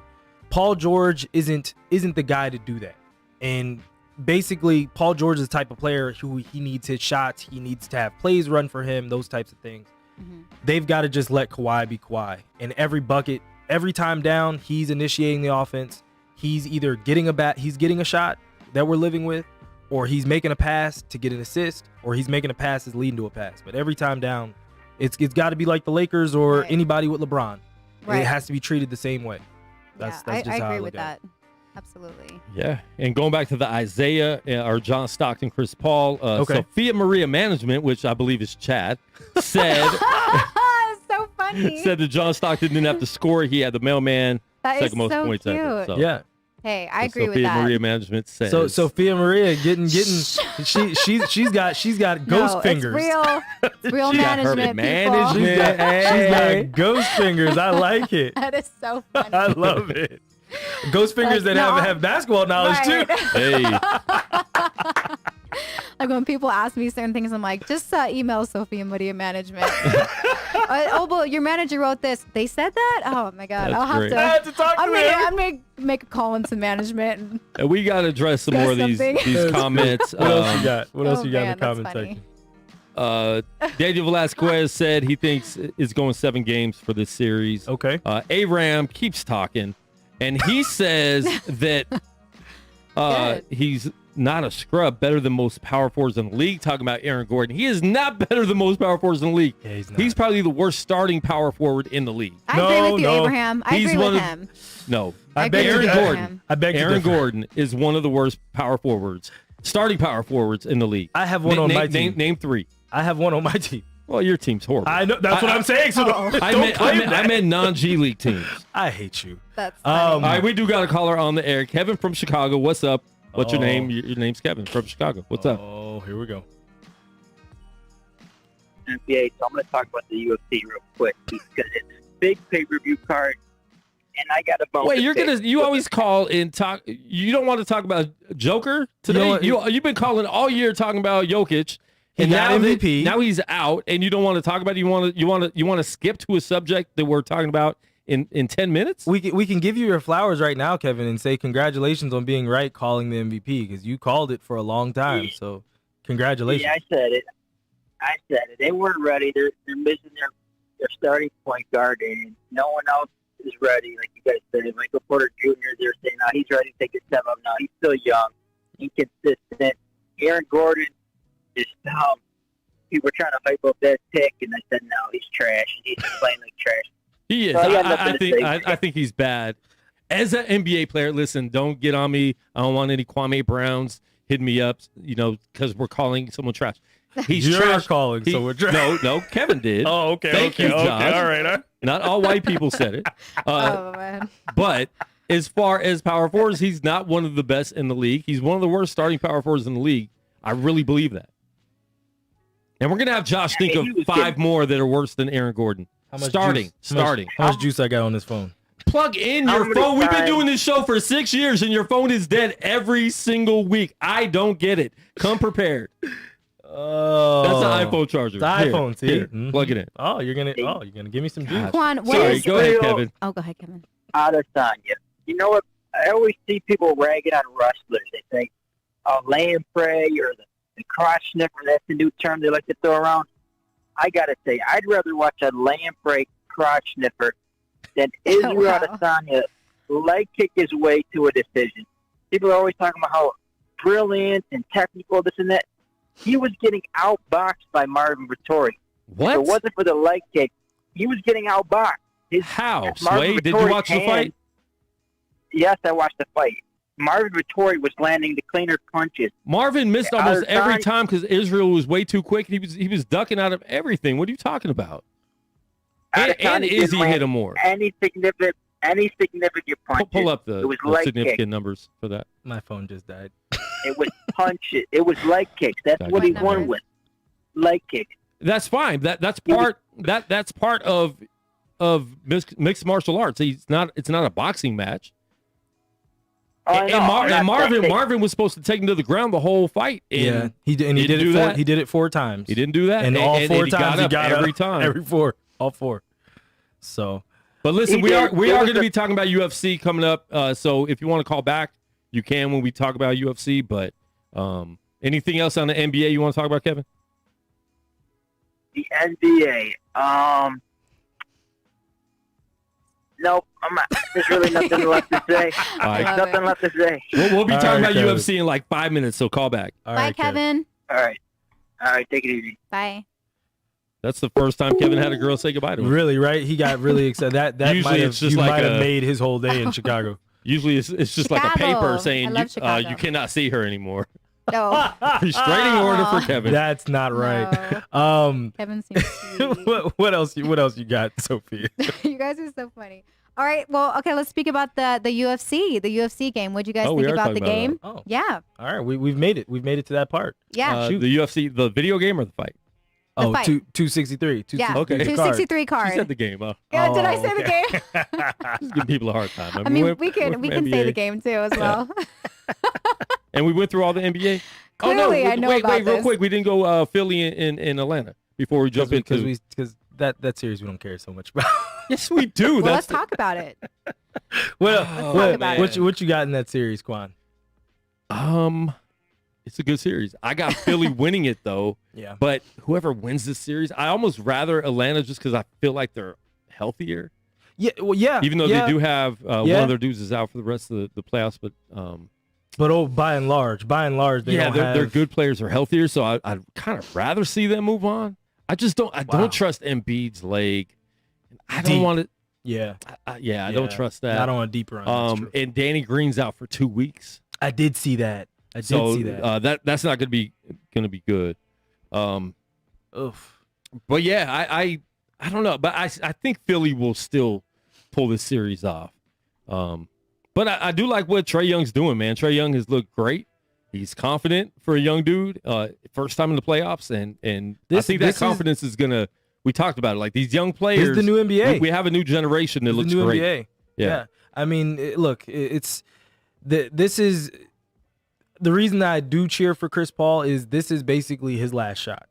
Paul George isn't the guy to do that. And basically, Paul George is the type of player who he needs his shots. He needs to have plays run for him, those types of things. Mm-hmm. They've got to just let Kawhi be Kawhi. And every bucket, every time down, he's initiating the offense. He's either getting a shot that we're living with, or he's making a pass to get an assist, or he's making a pass that's leading to a pass. But every time down, it's got to be like the Lakers or anybody with LeBron. Right. It has to be treated the same way. That's just I how agree I look with at that. Absolutely. Yeah. And going back to the Isaiah or John Stockton, Chris Paul, Sophia Maria Management, which I believe is Chad, said so funny. Said that John Stockton didn't have to score. He had the mailman. That second most so points cute. ever. So. Yeah. Hey, I agree with that. Sophia Maria Management says. So Sophia Maria getting she's got ghost fingers. It's real management. She's got ghost fingers. I like it. That is so funny. I love it. Ghost fingers that have basketball knowledge too. Hey. Like when people ask me certain things, I'm like, just email Sophia Maria Management. But your manager wrote this. They said that? Oh my God. That's I have to talk to him. I'm gonna make a call into management. And we got to address some more of these comments. What else you got? What else you got in the comment section? Daniel Velasquez said he thinks it's going 7 games for this series. Okay. Aram keeps talking, and he says that he's not a scrub, better than most power forwards in the league. Talking about Aaron Gordon. He is not better than most power forwards in the league. Yeah, he's not. He's probably the worst starting power forward in the league. I agree with you, Abraham. I agree with him. No. Aaron Gordon is one of the worst power forwards, starting power forwards in the league. I have one on my team. Name 3. I have one on my team. Well, your team's horrible. I know. That's what I'm saying. So I meant non-G League teams. I hate you. That's funny. All right, we do got a caller on the air. Kevin from Chicago. What's up? What's your name? Your name's Kevin from Chicago. What's up? Oh, here we go. NBA, so I'm going to talk about the UFC real quick because it's a big pay-per-view card, and I got a bonus. Wait, you always call and talk. You don't want to talk about Joker today. You've been calling all year talking about Jokic, and now MVP. Now he's out, and you don't want to talk about it. You want to skip to a subject that we're talking about in 10 minutes? We can give you your flowers right now, Kevin, and say congratulations on being right calling the MVP because you called it for a long time. So congratulations. Yeah, I said it. They weren't ready. They're missing their starting point guard, and no one else is ready. Like you guys said, Michael Porter Jr. They're saying, "No, he's ready to take a step up." No, he's still young, inconsistent. Aaron Gordon is people are trying to hype up that pick, and I said, "No, he's trash. He's playing like trash." He is. So I think he's bad. As an NBA player, listen, don't get on me. I don't want any Kwame Browns hitting me up, because we're calling someone trash. You're trash. Calling someone trash. No, Kevin did. Oh, okay. Thank you, Josh. All right. Not all white people said it. Man. But as far as power forwards, he's not one of the best in the league. He's one of the worst starting power forwards in the league. I really believe that. And we're going to have Josh think of 5 more that are worse than Aaron Gordon. Starting. How much juice I got on this phone? Plug in your phone. We've been doing this show for 6 years, and your phone is dead every single week. I don't get it. Come prepared. Oh, that's an iPhone charger. The iPhone, see? Here, plug it in. Oh, you're gonna give me some juice. Quan, go ahead, Kevin. Oh, go ahead, Kevin. Adesanya. You know what? I always see people ragging on wrestlers. They say, lamprey or the crotch sniffer. That's the new term they like to throw around. I gotta say, I'd rather watch a lamprey crotch sniffer than Israel Adesanya leg kick his way to a decision. People are always talking about how brilliant and technical, this and that. He was getting outboxed by Marvin Vettori. What? If it wasn't for the leg kick, he was getting outboxed. How? Sway, did you watch the fight? Yes, I watched the fight. Marvin Vettori was landing the cleaner punches. Marvin missed almost every time because Israel was way too quick. He was ducking out of everything. What are you talking about? And Izzy hit him more. Any significant punches. Pull up the significant kick. Numbers for that. My phone just died. It was punches. It was leg kicks. That's what he won with. Leg kicks. That's fine. That's part of mixed martial arts. It's not a boxing match. Marvin was supposed to take him to the ground the whole fight. And he did it. He did it 4 times. He didn't do that, and all 4 times he got every up, time. Every 4, all 4. So, but listen, we are going to be talking about UFC coming up. So if you want to call back, you can when we talk about UFC. But anything else on the NBA you want to talk about, Kevin? The NBA. Nope. There's really nothing left to say. Right. Nothing left to say. We'll be talking about Kevin. UFC in like 5 minutes, so call back. Bye, Kevin. All right. Take it easy. Bye. That's the first time Kevin had a girl say goodbye to him. Really, right? He got really excited. That Usually it's just might like have made his whole day in Chicago. Usually it's just like a Chicago. paper saying I love Chicago. you cannot see her anymore. No. Restraining order for Kevin. That's not right. Kevin seems sweet. What else you got, Sophia? You guys are so funny. All right. Well, okay. Let's speak about the UFC game. What'd you guys think about the game? Oh. Yeah. All right. We've made it. We've made it to that part. Yeah. The UFC, the video game or the fight? Oh, fight. 263. Yeah. Okay. 263 card. She said the game. Yeah, did I say okay. the game? Just giving people a hard time. I mean, we can say the game too as well. And we went through all the NBA. Clearly, I know wait, about real this. quick. We didn't go Philly in Atlanta before we jump into because that series we don't care so much about. Yes, we do. Well, let's talk about it. What you got in that series, Quan? It's a good series. I got Philly winning it though. Yeah. But whoever wins this series, I almost rather Atlanta just because I feel like they're healthier. Yeah. Well, yeah. Even though they do have one Yeah. of their dudes is out for the rest of the playoffs, but by and large, their good players are healthier. So I'd kind of rather see them move on. I just don't. I don't trust Embiid's leg. I don't want to. Yeah. I don't trust that. Not on a deep run. And Danny Green's out for 2 weeks. I did see that. That's not going to be good. Oof. But yeah, I don't know, but I think Philly will still pull this series off. But I do like what Trae Young's doing, man. Trae Young has looked great. He's confident for a young dude. First time in the playoffs, and I think that confidence is gonna. We talked about it, like these young players. This is the new NBA. We have a new generation that looks the new great. NBA. Yeah. I mean, this is the reason that I do cheer for Chris Paul is this is basically his last shot.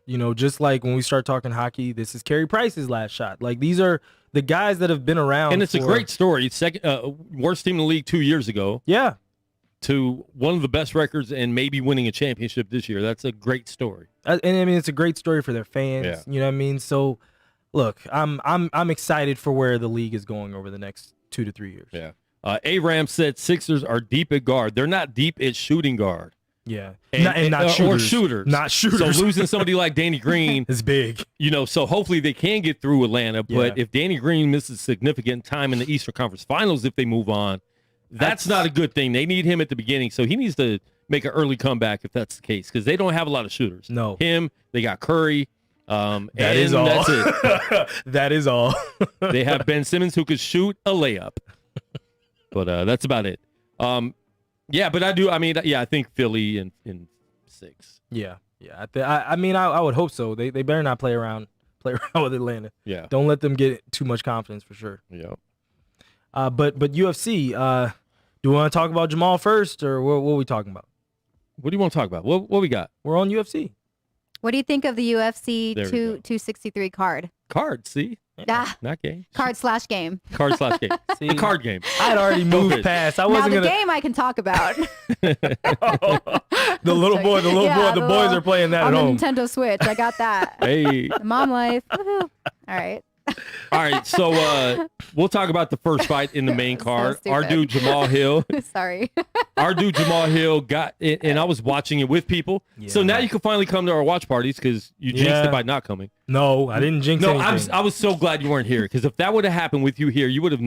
You know, just like when we start talking hockey, this is Carey Price's last shot. Like these are the guys that have been around. And it's a great story. Second worst team in the league 2 years ago. Yeah. To one of the best records and maybe winning a championship this year. That's a great story. And I mean, it's a great story for their fans. Yeah. You know what I mean? So, look, I'm excited for where the league is going over the next 2 to 3 years. Yeah. Aram said Sixers are deep at guard. They're not deep at shooting guard. Yeah. And not shooters. Or shooters. Not shooters. So losing somebody like Danny Green is big. You know, so hopefully they can get through Atlanta. But Yeah. if Danny Green misses significant time in the Eastern Conference Finals, if they move on, that's not a good thing. They need him at the beginning. So he needs to make an early comeback if that's the case, because they don't have a lot of shooters. No. Him, they got Curry. That is all. That's it. That is all. They have Ben Simmons who could shoot a layup. But that's about it. Yeah, but I think Philly in 6. Yeah. I would hope so. They better not play around with Atlanta. Yeah. Don't let them get too much confidence for sure. Yeah. But UFC, do we want to talk about Jamal first, or what are we talking about? What do you want to talk about? What we got? We're on UFC. What do you think of the UFC There we go. 263 card? Card, see? Ah, Not game. card/game. Card/game. See? The card game. I'd already moved past. I Now wasn't the gonna. game I can talk about. The boys are playing that on at the home. Nintendo Switch. I got that. Hey. The mom life. Woohoo. All right. All right, so we'll talk about the first fight in the main So card. stupid. Our dude Jamal Hill. Sorry. Our dude Jamal Hill got it, and I was watching it with people. So Yeah. now you can finally come to our watch parties because you jinxed Yeah. it by not coming. No, I didn't jinx No, anything. I was so glad you weren't here, because if that would have happened with you here, you wouldn't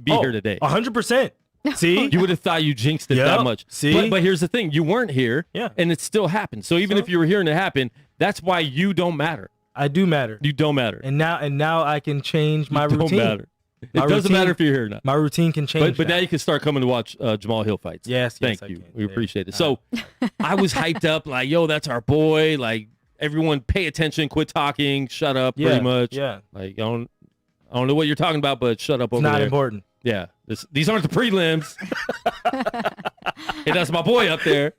be here today. 100%. See? You would have thought you jinxed it Yep. that much. See? But here's the thing. You weren't here, Yeah. and it still happened. So even if you were here and it happened, that's why you don't matter. I do matter. You don't matter. And now I can change my You routine. don't matter. It My doesn't routine- matter if you're here or not. My routine can change. But now you can start coming to watch Jamal Hill fights. Yes, Thank I you. can. We There. appreciate it. So I was hyped up like, yo, that's our boy. Like, everyone pay attention, quit talking, shut up, Yeah, pretty much. yeah. Like, I don't know what you're talking about, but shut up It's over not there. important. Yeah. These aren't the prelims. And that's my boy up there.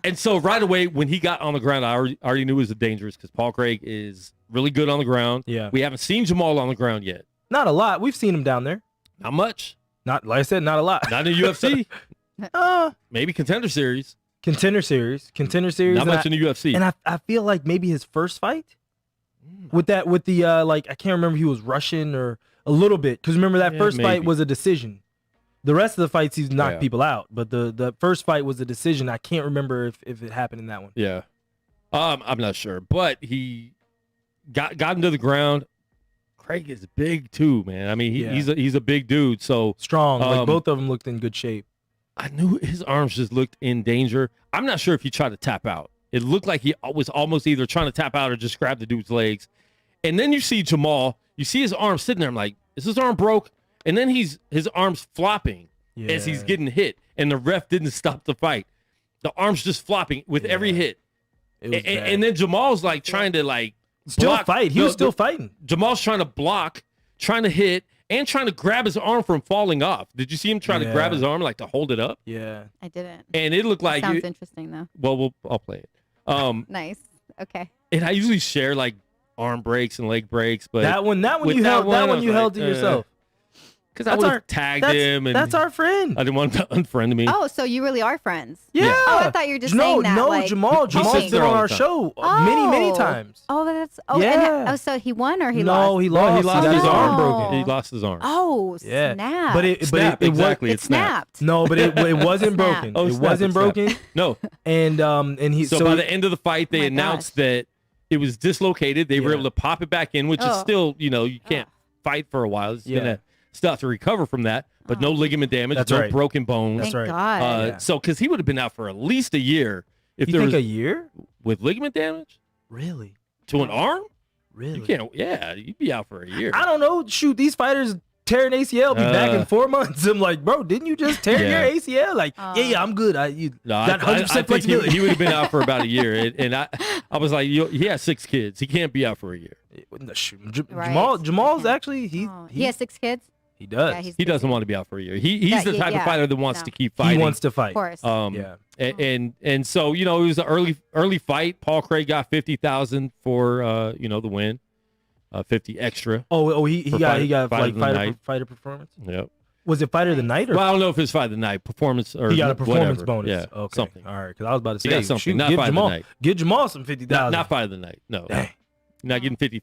And so right away, when he got on the ground, I already knew it was dangerous because Paul Craig is really good on the ground. Yeah. We haven't seen Jamal on the ground yet. Not a lot. We've seen him down there. Not much. Not like I said, not a lot. Not in the UFC. Maybe Contender Series. Contender Series. Not much in the UFC. And I feel like maybe his first fight with the like I can't remember if he was Russian or a little bit because remember that first fight was a decision. The rest of the fights he's knocked people out, but the first fight was a decision. I can't remember if it happened in that one. Yeah, I'm not sure, but he got into the ground. Craig is big too, man. I mean, he's a big dude, so strong. Like both of them looked in good shape. I knew his arms just looked in danger. I'm not sure if he tried to tap out. It looked like he was almost either trying to tap out or just grab the dude's legs. And then you see Jamal, you see his arm sitting there. I'm like, is his arm broke? And then his arm's flopping as he's getting hit. And the ref didn't stop the fight. The arm's just flopping with every hit. And then Jamal's like trying to like still block. Fight. He was still fighting. Jamal's trying to block, trying to hit, and trying to grab his arm from falling off. Did you see him trying to grab his arm like to hold it up? Yeah. I didn't. And it looked like sounds interesting though. Well, I'll play it. Nice. Okay. And I usually share like arm breaks and leg breaks, but that one you held to yourself. Because I would have tagged him. And that's our friend. I didn't want him to unfriend me. Oh, so you really are friends? Yeah. Oh, I thought you were just saying that. No, like, Jamal's sits been there all on the our time. show many times. Oh, that's Yeah. And, so he won or he No, lost? he lost. He lost his got arm broken. He lost his arm. Oh, Yeah. snap! But it Exactly. it snapped. No, but it wasn't broken. Oh, It snap, wasn't it snapped. broken. No. And he So by the end of the fight, they my announced gosh. that it was dislocated. They were able to pop it back in, which is still, you can't fight for a while. It's gonna still have to recover from that. But no ligament damage, That's no right. broken bones. That's Thank right. God. So, because he would have been out for at least a year if you there think was a year? with ligament damage Really? to an arm. Really? You can't. Yeah, you'd be out for a year. I don't know. Shoot, these fighters tear an ACL, be back in 4 months. I'm like, bro, didn't you just tear your ACL? Like, I'm good. Got 100% think flexibility. he would have been out for about a year. And I was like, he has 6 kids. He can't be out for a year. Jamal's Yeah. actually He has 6 kids. He does. Yeah, He doesn't want to be out for a year. He's the type of fighter that wants to keep fighting. He wants to fight. Of course. And so it was an early fight. Paul Craig got $50,000 for the win, 50 extra. He got like fighter performance. Yep. Was it fighter of the night? Or Well, I don't know if it's fight of the night performance or he got a performance whatever. bonus. Yeah, Okay. something. All right, because I was about to He say, got something, shoot, not give fight of the Jamal, night. give Jamal some $50,000. Not fight of the night. No, Dang. you're not getting $50,000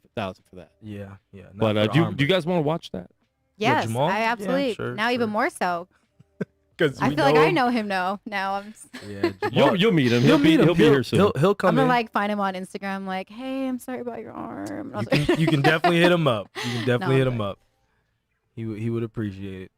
for that. Yeah. But do you guys want to watch that? Yes, Jamal? I absolutely. Yeah, sure, now even more so. Because I feel like I know him now. Now I'm. You'll meet him. He'll be here soon. He'll come I'm gonna in. like find him on Instagram. Like, hey, I'm sorry about your arm. I was like, You can definitely hit him up. You can definitely No, hit him up. He would appreciate it.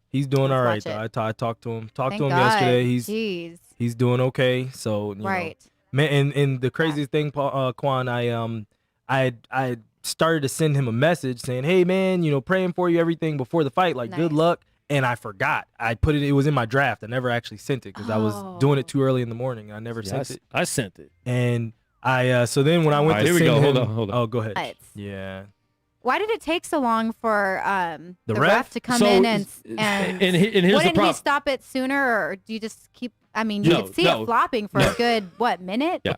He's doing all right Let's watch though. I talked to him. Thank God. Yesterday. Jeez. He's doing okay. So you know. Man, and the craziest thing, Quan, I started to send him a message saying, hey man, praying for you, everything before the fight, like good luck. And I forgot. I put it was in my draft. I never actually sent it because I was doing it too early in the morning. I never sent it. I sent it. And I so then when I went to here we send go. him, Hold on. Oh, go ahead. What? Yeah. Why did it take so long for the ref? ref to come in and here's the wouldn't problem. he stop it sooner, or do you just keep? I mean, you could see it flopping for a good minute? Yeah.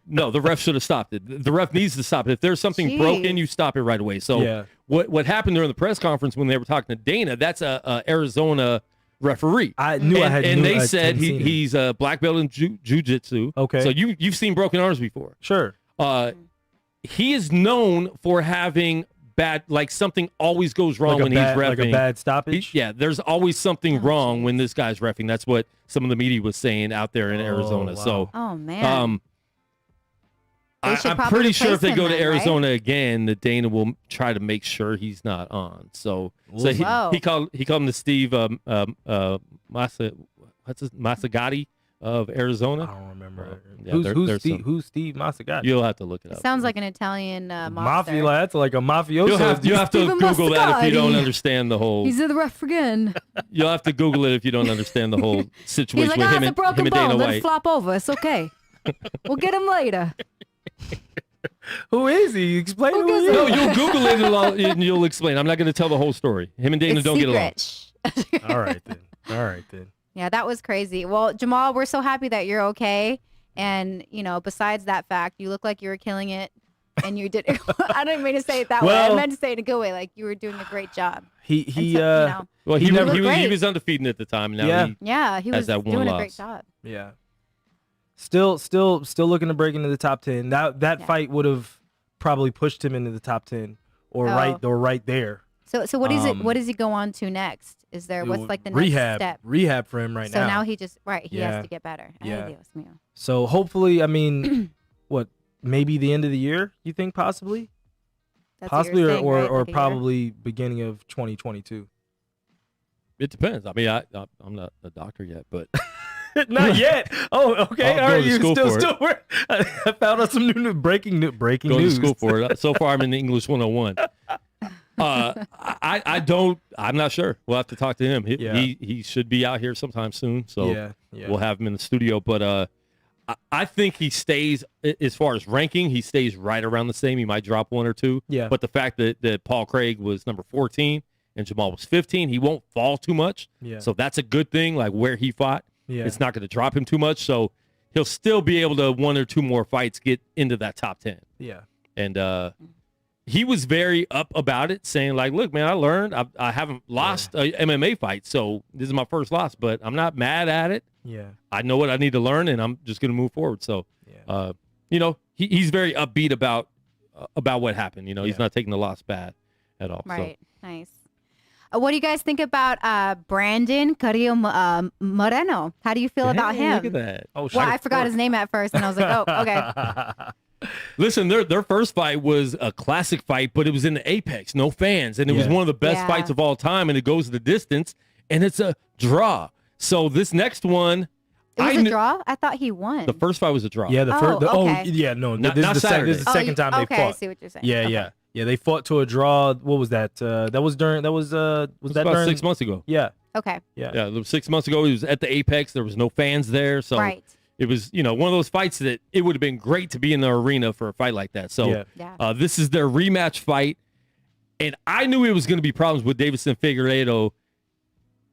No, the ref should have stopped it. The ref needs to stop it. If there's something broken, you stop it right away. So what happened during the press conference when they were talking to Dana? That's a Arizona referee. I knew and they said he's a black belt in jiu-jitsu. Okay. So you've seen broken arms before. Sure. He is known for having bad, like something always goes wrong when he's reffing. Like a bad stoppage? There's always something wrong when this guy's reffing. That's what some of the media was saying out there in Arizona. Wow. So, oh man. I'm pretty sure if they go to Arizona again, that Dana will try to make sure he's not on. So he called him the Steve Masagati of Arizona. I don't remember. Yeah, who's Steve Masagati? You'll have to look it up. Sounds like an Italian mafia. That's like a mafioso. You have to Steven Google that if you don't Masagati. understand the whole. He's the ref again. You'll have to Google it if you don't understand the whole situation He's like, with him it's a and broken Dana bone. Let White. it flop over. It's okay. We'll get him later. Who is he? Explain who he is. No, you'll Google it and you'll explain. I'm not going to tell the whole story. Him and Dana It's don't secret. get along. All right then. Yeah, that was crazy. Well, Jamal, we're so happy that you're okay. And, besides that fact, you look like you were killing it. And you did. I don't mean to say it that way. I meant to say it in a good way. Like, you were doing a great job. He was undefeated at the time. Now he was doing a great job. Yeah. Still looking to break into the top 10. That fight would have probably pushed him into the top 10 or right there. So what is it? What does he go on to next? Is there what's like the next step? Rehab for him now. So now he just he has to get better. Yeah. So hopefully, I mean, what, maybe the end of the year? You think possibly? That's possibly saying, or probably beginning of 2022. It depends. I mean, I'm not a doctor yet, but not yet. Oh, okay. All right, you still. I found out some new breaking news. Go to school for it. So far, I'm in English 101. I'm not sure. We'll have to talk to him. He should be out here sometime soon. So we'll have him in the studio. But I think he stays, as far as ranking, he stays right around the same. He might drop one or two. Yeah. But the fact that Paul Craig was number 14 and Jamal was 15, he won't fall too much. Yeah. So that's a good thing, like where he fought. Yeah. It's not going to drop him too much. So he'll still be able to, one or two more fights, get into that top 10. Yeah. And he was very up about it, saying like, look, man, I learned. I haven't lost a MMA fight, so this is my first loss, but I'm not mad at it. Yeah. I know what I need to learn, and I'm just going to move forward. So, he's very upbeat about what happened. He's not taking the loss bad at all. Right. So. Nice. What do you guys think about Brandon Carrillo Moreno? How do you feel about him? Look at that. Oh, well, I forgot his name at first, and I was like, oh, okay. Listen, their first fight was a classic fight, but it was in the Apex, no fans, and it was one of the best fights of all time, and it goes the distance, and it's a draw. So this next one, it was a draw. I thought he won. The first fight was a draw. Yeah, okay. This is the second time they fought. Okay, I see what you're saying. Yeah. They fought to a draw. What was that? That was about during 6 months ago. Yeah. Okay. Yeah. It was 6 months ago. He was at the Apex. There was no fans there, so it was one of those fights that it would have been great to be in the arena for a fight like that. So this is their rematch fight, and I knew it was going to be problems with Davison Figueiredo.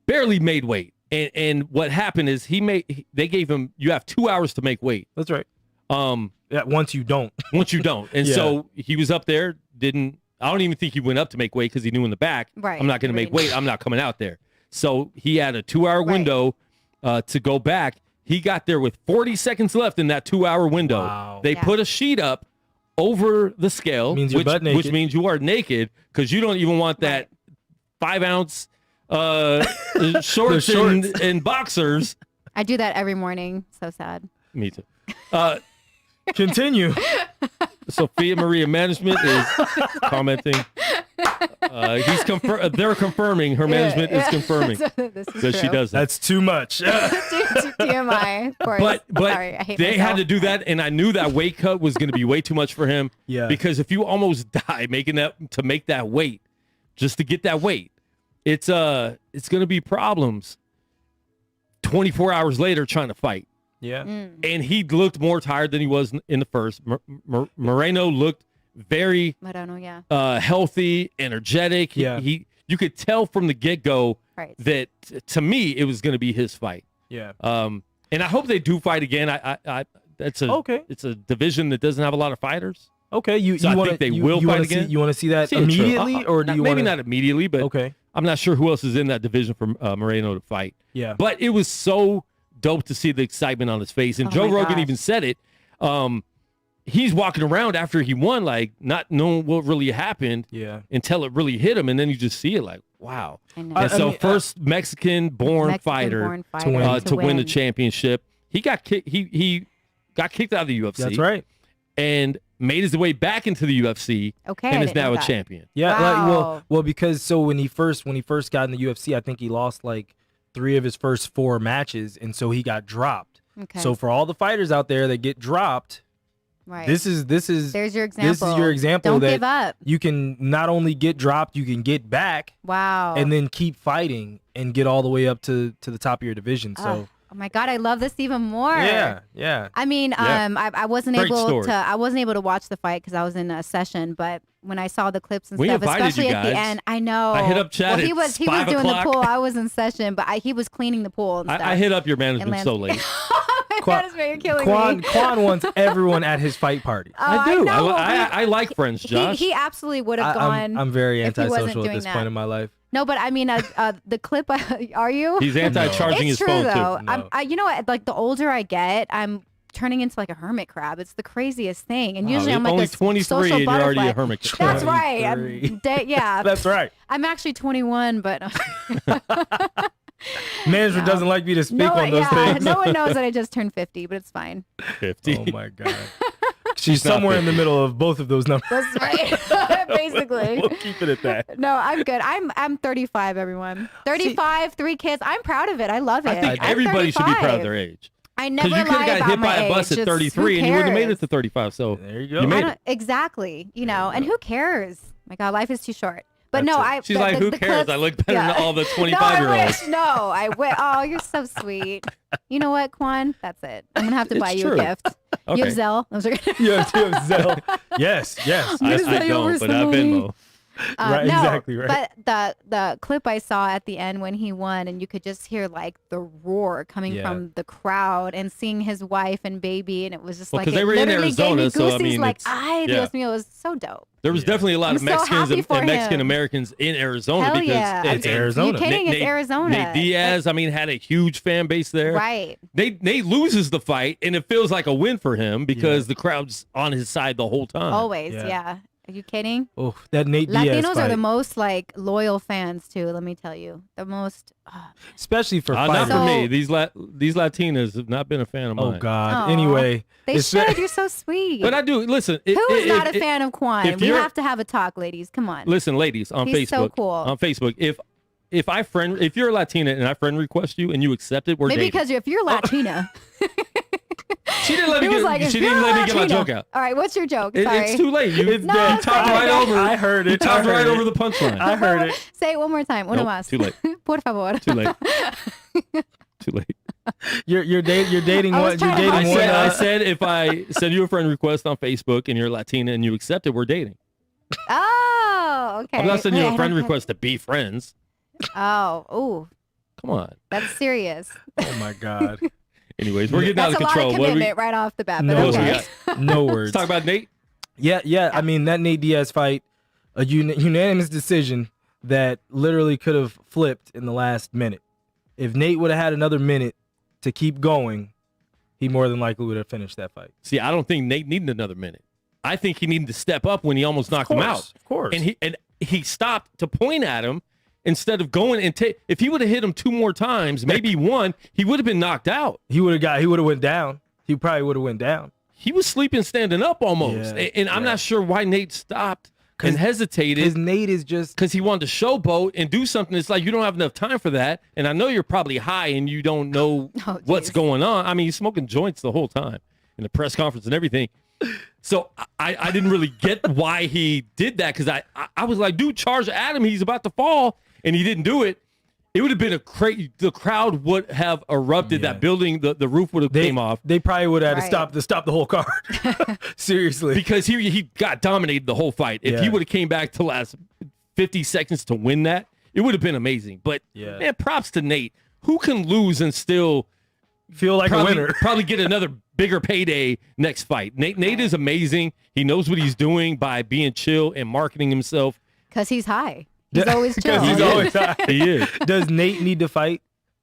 Barely made weight. And what happened is they gave him, you have 2 hours to make weight. That's right. Once you don't. And so he was up there, I don't even think he went up to make weight because he knew in the back, I'm not going to make weight. I'm not coming out there. So he had a 2 hour window to go back. He got there with 40 seconds left in that 2 hour window. Wow. They put a sheet up over the scale, which means you are naked because you don't even want that 5 ounce shorts and boxers. I do that every morning. So sad. Me too. Continue. Sophia Maria Management is commenting. They're confirming. Her management is confirming that she does that. That's too much. TMI, of course. But sorry, I hate they myself. had to do that, and I knew that weight cut was going to be way too much for him. Yeah. Because if you almost die making to make that weight, just to get that weight, it's going to be problems 24 hours later trying to fight. Yeah. And he looked more tired than he was in the first. Moreno looked very healthy, energetic. Yeah. You could tell from the get-go that, to me, it was going to be his fight. Yeah. And I hope they do fight again. It's a division that doesn't have a lot of fighters. Okay. I think they will fight again. You want to see that immediately, or do you maybe not immediately, but okay. I'm not sure who else is in that division for Moreno to fight. Yeah. But it was so dope to see the excitement on his face. And Joe Rogan even said it. He's walking around after he won, like not knowing what really happened until it really hit him. And then you just see it like, wow. And so first Mexican-born fighter to win the championship. He got kicked. He got kicked out of the UFC. That's right. And made his way back into the UFC. Okay. And is now a champion. Yeah. Wow. Well, because when he first got in the UFC, I think he lost like 3 of his first 4 matches, and so he got dropped. Okay. So for all the fighters out there that get dropped, this is there's your example. This is your example. Don't that give up. You can not only get dropped, you can get back. Wow. And then keep fighting and get all the way up to the top of your division. So Oh my God, I love this even more. Yeah. I mean, I wasn't Great able story. to. I wasn't able to watch the fight because I was in a session. But when I saw the clips and We stuff, invited especially you at the guys. end, I know. I hit up Chad Well, he at was 5 doing o'clock. the pool. I was in session, but he was cleaning the pool and stuff. I hit up your management And so late. That is you're killing me. Quan wants everyone at his fight party. I do. know, I like friends, Josh. He absolutely would have gone. I'm very if he wasn't antisocial at doing this that. point in my life. No, but I mean, the clip. Are you? He's anti-charging his It's true phone though. too. No. You know what? Like the older I get, I'm turning into like a hermit crab. It's the craziest thing. And usually I'm like only a 23 social and you're already butterfly. a hermit crab. That's right. 23. Yeah. That's right. I'm actually 21, but Management doesn't like me to speak on those things. no one knows that I just turned 50, but it's fine. 50. Oh my God. She's not somewhere in the 50. middle of both of those numbers. That's right. Basically. We'll keep it at that. No, I'm good. I'm 35, everyone. 35, 3 kids. I'm proud of it. I love it. I think I'm everybody should be proud of 35. their age. I never Because you could lie have got about hit my by a bus age. at It's- 33 who and you wouldn't have made it cares? to 35. So There you go. You I made don't, it. exactly. You know, and who cares? My God, life is too short. But That's no, it. She's like, who cares? I look better than all the 25-year-olds. No, I wish. Oh, you're so sweet. You know what, Quan? That's it. I'm gonna have to It's buy you true. a gift. Okay. You have Zelle? I'm sorry. You have Zelle. Yes. I Just say over don't, but some I've been money. Venmo. Right, no, exactly right. But the clip I saw at the end when he won, and you could just hear like the roar coming Yeah. from the crowd, and seeing his wife and baby, and it was just Well, like 'cause it they were in literally gave me Arizona, so, I goosies, mean, like it's- ay, yeah. Dios mío, it was so dope. There was Yeah. definitely a lot I'm of so Mexicans happy for and Mexican him. Americans in Arizona Hell because yeah. It's Arizona. You kidding? It's Arizona. Nate Diaz, I mean, had a huge fan base there. Right. Nate loses the fight, and it feels like a win for him because the crowd's on his side the whole time. Always, Yeah. yeah. Are you kidding? Oh, that Nate Diaz Latinos fight. are the most like loyal fans too. Let me tell you, the most. Especially for Not fighters. for me. So- These Latinas have not been a fan of Oh mine. God. Aw. Anyway, They it's- should. You're so sweet. But I do listen. Who is not a if- fan of Quan? if We you're- have to have a talk, ladies. Come on. Listen, ladies, on He's so Facebook. cool. On Facebook, if you're a Latina and I friend request you and you accept it, we're Maybe dating. because if you're Latina, She didn't let me he was get. like, if she you're didn't let me get my Latina- joke out. All right, what's your joke? Sorry. It's too late. You, It's you dead. talked say right it. over. I heard it. You talked I heard right it. over the punchline. I heard it. Say it one more time. Uno Nope, más. too late. Por favor. Too late. Too late. You're dating I was what? You're trying to dating help one. you. I said if I send you a friend request on Facebook and you're Latina and you accept it, we're dating. Oh, okay. I'm not sending you Wait, a I friend don't request to be friends. Oh, Come on. that's serious. Oh my God. Anyways, we're getting That's out a of lot control. of What do we, commitment right off the bat. But No what else we okay. got? No Let's words. talk about Nate. Yeah. I mean, that Nate Diaz fight, a unanimous decision that literally could have flipped in the last minute. If Nate would have had another minute to keep going, he more than likely would have finished that fight. See, I don't think Nate needed another minute. I think he needed to step up when he almost knocked him out. Of course. And he stopped to point at him instead of going and take. If he would have hit him 2 more times, maybe one, he would have been knocked out. He would have went down. He probably would have went down. He was sleeping standing up almost. Yeah, and I'm yeah. not sure why Nate stopped and Because hesitated Nate is just because he wanted to showboat and do something. It's like you don't have enough time for that. And I know you're probably high and you don't know Oh, what's geez. going on. I mean, he's smoking joints the whole time in the press conference and everything. So I didn't really get why he did that because I was like, dude, charge at him. He's about to fall. And he didn't do it. It would have been a crazy. The crowd would have erupted. Yeah. That building, the roof would have came off They probably would have had Right. to stop the whole card. Seriously. because he got dominated the whole fight. If he Yeah. would have came back to last 50 seconds to win that, it would have been amazing. But Yeah. man, props to Nate. Who can lose and still Feel like a probably, winner. probably get another bigger payday next fight? Nate is amazing. He knows what he's doing by being chill and marketing himself. Because he's high. He's always chill. He's Yeah. always high. He is. Does Nate need to fight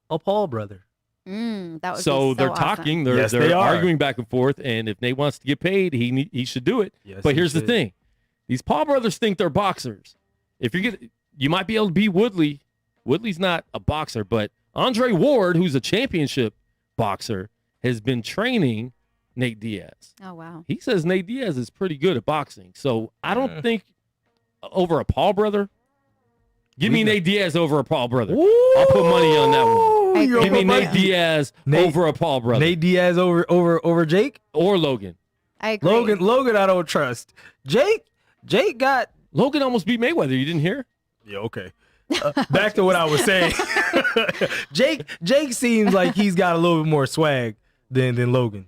a Paul brother? That would So be they're awesome. talking. They're Yes, they are. arguing back and forth. And if Nate wants to get paid, he should do it. Yes, but he here's the should. thing: these Paul brothers think they're boxers. If you might be able to beat Woodley. Woodley's not a boxer, but Andre Ward, who's a championship boxer, has been training Nate Diaz. Oh, wow. He says Nate Diaz is pretty good at boxing. So I don't think over a Paul brother. Give me Nate Diaz over a Paul brother. I'll put money on that one. I You agree. Give me gonna put Nate money- Diaz Nate- over a Paul brother Nate Diaz over Jake? or Logan. I agree. Logan I don't trust. Jake got Logan almost beat Mayweather. You didn't hear? yeah, okay. back to what I was saying. Jake seems like he's got a little bit more swag than Logan.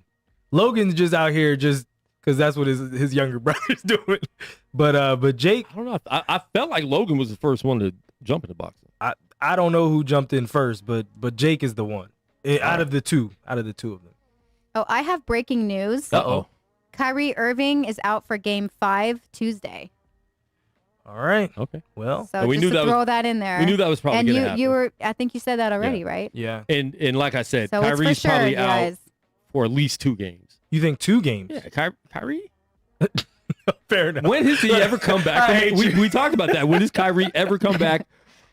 Logan's just out here just because that's what his younger brother's doing. But Jake, I don't know. I felt like Logan was the first one to jump into boxing. I don't know who jumped in first, but Jake is the one out of the two of them. Oh, I have breaking news. Uh-oh. Kyrie Irving is out for Game 5 Tuesday. All right. Okay. Well, So we just knew to that throw that in there. We knew that was probably and going to happen. you were, I think you said that already, right? yeah. And like I said, So Kyrie's it's for sure, probably you out guys. for at least 2 games. You think 2 games? Yeah, Kyrie? Fair enough. When has he ever come back? I hate you. We talked about that. When does Kyrie ever come back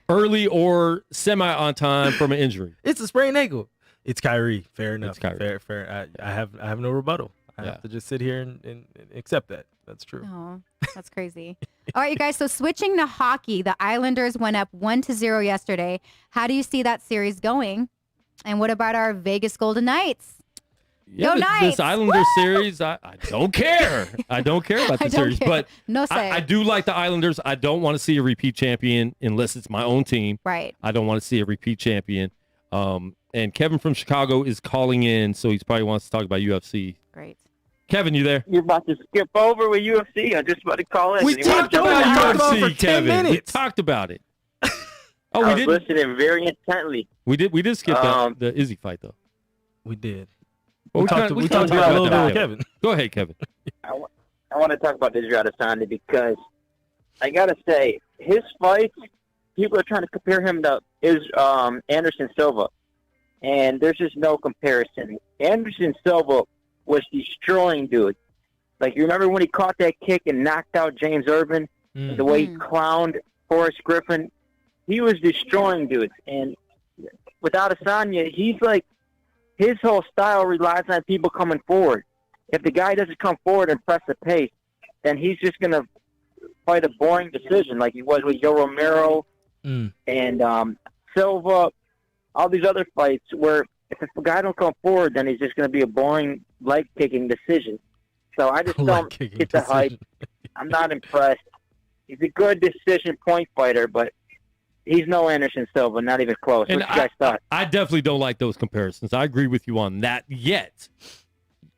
early or semi on time from an injury? It's a sprained ankle. It's Kyrie. Fair enough. It's Kyrie. Fair. I have no rebuttal. I have to just sit here and accept that. That's true. Oh, that's crazy. All right, you guys. So switching to hockey, the Islanders went up 1-0 yesterday. How do you see that series going? And what about our Vegas Golden Knights? Yeah, Go Knights! this Islander series, I don't care. I don't care about the I don't series, care. but No say. I do like the Islanders. I don't want to see a repeat champion unless it's my own team. Right. I don't want to see a repeat champion. And Kevin from Chicago is calling in, so he probably wants to talk about UFC. Great. Kevin, you there? You're about to skip over with UFC. I'm just about to call in. We You wanna talked jump in? about talked about it for UFC, 10 Kevin. We minutes. talked about it. Oh, I we was didn't. listening very intently. We did skip the Izzy fight though. We did. Well, We talked kinda about it a talked little bit that. with Kevin. Go ahead, Kevin. I want to talk about Israel Adesanya because I got to say, his fights, people are trying to compare him to Anderson Silva, and there's just no comparison. Anderson Silva was destroying dudes. Like, you remember when he caught that kick and knocked out James Irvin? The way he clowned Forrest Griffin? He was destroying dudes. And without Adesanya, he's like, his whole style relies on people coming forward. If the guy doesn't come forward and press the pace, then he's just going to fight a boring decision like he was with Joe Romero and Silva, all these other fights where if a guy don't come forward, then he's just going to be a boring leg-kicking decision. So I just don't get the hype. I'm not impressed. He's a good decision point fighter, but he's no Anderson Silva, not even close. And What you guys thought? I definitely don't like those comparisons. I agree with you on that yet.